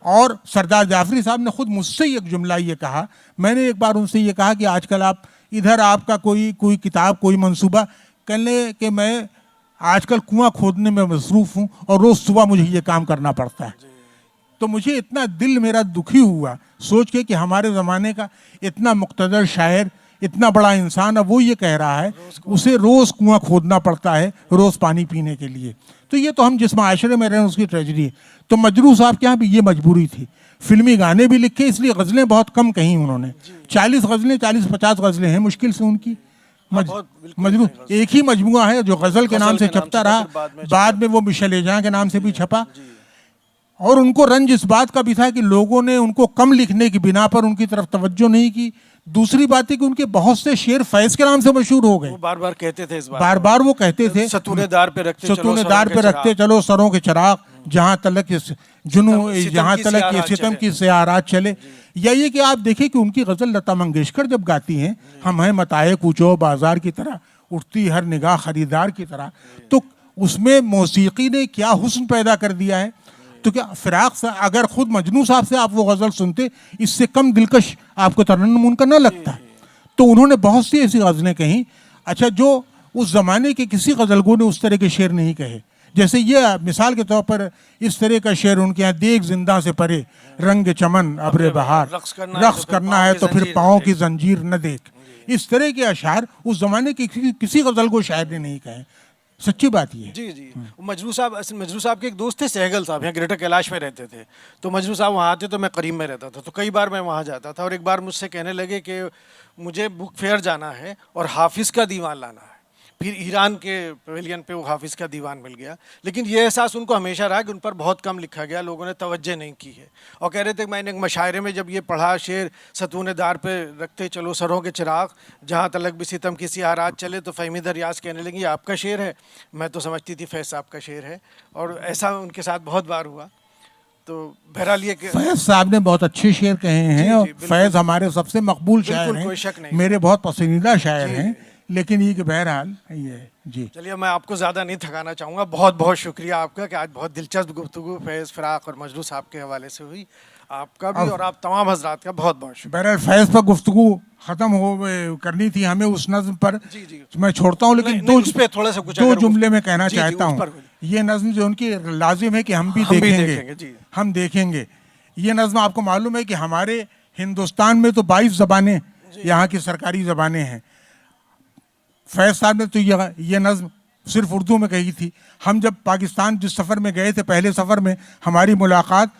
और सरदार जाफरी साहब ने खुद मुझसे एक जुमला ये कहा, मैंने एक बार उनसे ये कहा कि आजकल आप इधर आपका कोई किताब, कोई मंसूबा, कहने कि मैं आजकल कुआं खोदने में मसरूफ़ हूँ और रोज़ सुबह मुझे ये काम करना पड़ता है। तो मुझे इतना दिल मेरा दुखी हुआ सोच के कि हमारे ज़माने का इतना मुक़्तदर शायर, इतना बड़ा इंसान, अब वो ये कह रहा है उसे रोज़ कुआं खोदना पड़ता है रोज़ पानी पीने के लिए। तो ये तो हम जिस माशरे में रहे हैं उसकी ट्रेजेडी है। तो मजरू साहब के यहाँ भी ये मजबूरी थी। फिल्मी गाने भी लिखे, इसलिए गज़लें बहुत कम कहीं उन्होंने, 40-50 गज़लें हैं मुश्किल से उनकी। मजरू एक ही मजमुआ है जो गज़ल के नाम से छपता रहा, बाद में वो मिशल-ए-जहां के नाम से भी छपा। और उनको रंज इस बात का भी था कि लोगों ने उनको कम लिखने की बिना पर उनकी तरफ तवज्जो नहीं की। दूसरी बात है कि उनके बहुत से शेर फैज़ के नाम से मशहूर हो गए। वो बार बार कहते थे इस बात बार बार वो कहते थे, सतूने दार पे रखते चलो सतूने सरों दार के पे रखते चिराग। चलो सरों के चिराग, जहाँ तलक इस जुनू सितम जहाँ की तलक ये सियारात सितम चले। की सियारात चले। या ये कि आप देखिए कि उनकी गज़ल लता मंगेशकर जब गाती हैं, हम हैं मताए कूचो बाजार की तरह, उठती हर निगाह खरीदार की तरह, तो उसमें मौसीकी ने क्या हुस्न पैदा कर दिया है। तो क्या फिराक से अगर खुद मजनू साहब से आप वो गज़ल सुनते, इससे कम दिलकश आपको तरन्नुम उनका न लगता। तो उन्होंने बहुत सी ऐसी गज़लें कहीं, अच्छा, जो उस ज़माने के किसी गज़लगो ने उस तरह के शेर नहीं कहे। जैसे ये मिसाल के तौर पर इस तरह का शेर उनके यहाँ, देख जिंदा से परे रंग चमन अब्रे बहार, रक्स करना है तो फिर पाँव की जंजीर न देख। इस तरह के अशार उस ज़माने के किसी गज़लगो शायर ने नहीं कहे। सच्ची बात ये है। जी जी। मजरू साहब, असल मजरू साहब के एक दोस्त थे सहगल साहब, यहाँ ग्रेटर कैलाश में रहते थे। तो मजरू साहब वहाँ आते तो मैं करीब में रहता था, तो कई बार मैं वहाँ जाता था। और एक बार मुझसे कहने लगे कि मुझे बुक फेयर जाना है और हाफिज़ का दीवान लाना है। फिर ईरान के पवेलियन पे वो हाफिज़ का दीवान मिल गया। लेकिन ये एहसास उनको हमेशा रहा कि उन पर बहुत कम लिखा गया, लोगों ने तवज्जो नहीं की है। और कह रहे थे कि मैंने एक मशायरे में जब ये पढ़ा शेर, सतूने दार पे रखते चलो सरों के चिराग, जहाँ तलक भी सितम की सियारात चले, तो फ़हमीदा रियाज कहने लगी ये आपका शेर है। मैं तो समझती थी फैज़ साहब का शेर है। और ऐसा उनके साथ बहुत बार हुआ। तो बहरहाल ये कि फैज़ साहब ने बहुत अच्छे शेर कहे हैं, और बिल्कुल। फैज़ हमारे सबसे मकबूल शायर बिल्कुल, कोई शक हैं, नहीं। मेरे बहुत पसंदीदा शायर हैं। लेकिन ये कि बहरहाल ये जी। चलिए, मैं आपको ज़्यादा नहीं थकाना चाहूँगा। बहुत बहुत शुक्रिया आपका कि आज बहुत दिलचस्प गुफ्तगू फैज़, फ़िराक और मजरू साहब के हवाले से हुई। आपका भी और आप तमाम हजरात का बहुत बहुत शुक्रिया। बहरहाल फैज़ पर गुफ्तगू ख़त्म हो करनी थी हमें उस नज़्म पर। जी, जी। मैं छोड़ता हूँ, लेकिन नहीं, उस पे थोड़ा सा कुछ दो अगर जुमले में कहना जी, जी, चाहता उस हूँ। पर ये नज़्म जो उनकी लाजिम है कि हम भी हम भी देखेंगे, देखेंगे, जी। हम देखेंगे। ये नज़्म आपको मालूम है कि हमारे हिंदुस्तान में तो 22 ज़बानें यहाँ की सरकारी ज़बानें हैं। फैज़ साहब ने तो ये नज़्म सिर्फ उर्दू में कही थी। हम जब पाकिस्तान जिस सफ़र में गए थे, पहले सफ़र में हमारी मुलाकात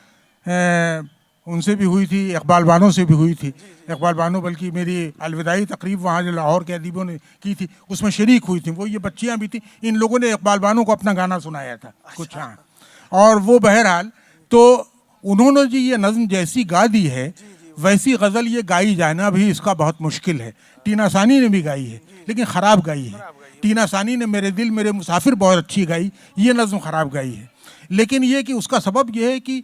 उनसे भी हुई थी, इकबाल बानो से भी हुई थी। इकबाल बानो बल्कि मेरी अलविदाई तकरीब वहाँ जो लाहौर के अदीबों ने की थी, उसमें शरीक हुई थी। वो ये बच्चियाँ भी थी। इन लोगों ने इकबाल बानो को अपना गाना सुनाया था कुछ। हाँ, और वो बहरहाल तो उन्होंने जी ये नज़्म जैसी गा दी है, वैसी गज़ल ये गाई जाना भी इसका बहुत मुश्किल है। टीना सानी ने भी गाई है, लेकिन ख़राब गाई है। टीना सानी ने मेरे दिल मेरे मुसाफिर बहुत अच्छी गाई, ये नज़्म ख़राब गाई है। लेकिन ये कि उसका सबब ये है कि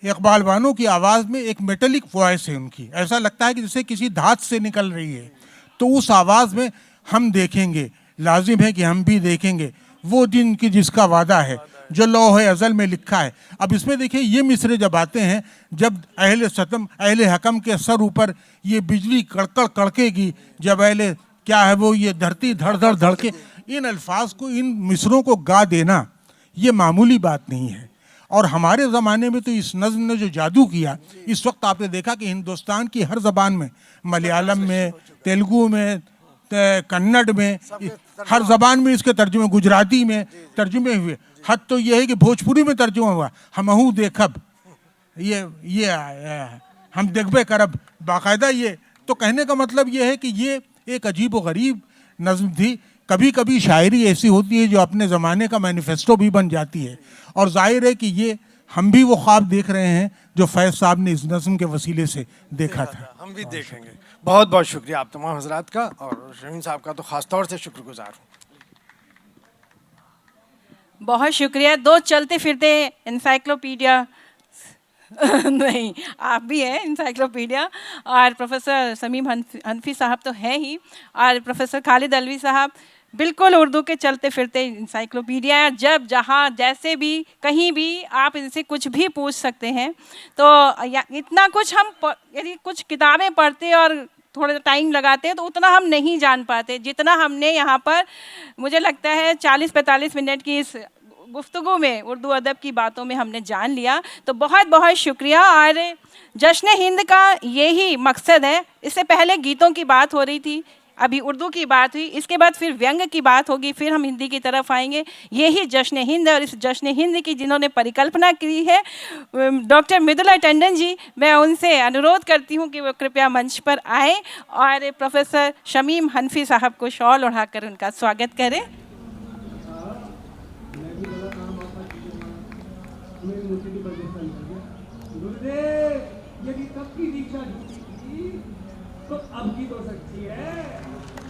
इकबाल बानो की आवाज़ में एक मेटेलिक वॉइस है उनकी, ऐसा लगता है कि जैसे किसी धात से निकल रही है। तो उस आवाज़ में हम देखेंगे, लाजिम है कि हम भी देखेंगे वो दिन की जिसका वादा है, जो लौह अज़ल में लिखा है। अब इसमें देखिए ये मिसरे जब आते हैं, जब अहले सतम अहले हकम के सर ऊपर ये बिजली कड़कड़ कड़केगी, जब अहले क्या है वो ये धरती धड़ धड़ धड़के, इन अल्फाज को, इन मिसरों को गा देना ये मामूली बात नहीं है। और हमारे ज़माने में तो इस नज़्म ने जो जादू किया, इस वक्त आपने देखा कि हिंदुस्तान की हर ज़बान में, मलयालम में, तेलुगु में, कन्नड़ में, हर ज़बान में इसके तर्जुमे, गुजराती में तर्जुमे हुए। हद तो ये है कि भोजपुरी में तर्जुमा हुआ, हमहू देखब, ये हम देखबे करब, बाकायदा। ये तो कहने का मतलब ये है कि ये एक अजीब व गरीब नज़्म थी। कभी कभी शायरी ऐसी होती है जो अपने ज़माने का मैनिफेस्टो भी बन जाती है। और जाहिर है कि ये हम भी वो ख्वाब देख रहे हैं जो फैज़ साहब ने इस नज़्म के वसीले से देखा था। हम भी देखेंगे। बहुत बहुत शुक्रिया आप तमाम हजरात का, और शमीम साहब का तो ख़ास तौर से शुक्रगुजार हूँ। बहुत शुक्रिया। दो चलते फिरते इंसाइक्लोपीडिया नहीं, आप भी हैं इंसाइक्लोपीडिया। और प्रोफेसर शमीम हनफी साहब तो हैं ही, और प्रोफेसर खालिद अलवी साहब बिल्कुल उर्दू के चलते फिरते इंसाइक्लोपीडिया है। जब जहाँ जैसे भी कहीं भी आप इनसे कुछ भी पूछ सकते हैं। तो इतना कुछ हम यदि कुछ किताबें पढ़ते और थोड़ा टाइम लगाते हैं तो उतना हम नहीं जान पाते जितना हमने यहाँ पर, मुझे लगता है 40-45 मिनट की इस गुफ्तगू में उर्दू अदब की बातों में हमने जान लिया। तो बहुत बहुत शुक्रिया। और जश्न हिंद का यही मकसद है। इससे पहले गीतों की बात हो रही थी, अभी उर्दू की बात हुई, इसके बाद फिर व्यंग की बात होगी, फिर हम हिंदी की तरफ आएंगे। यही जश्न हिंद, और इस जश्न हिंद की जिन्होंने परिकल्पना की है डॉक्टर मृदुला टंडन जी, मैं उनसे अनुरोध करती हूँ कि वो कृपया मंच पर आए और प्रोफेसर शमीम हनफी साहब को शॉल ओढ़ाकर उनका स्वागत करें। दिशा झूठी थी तो अब की तो सच्ची है।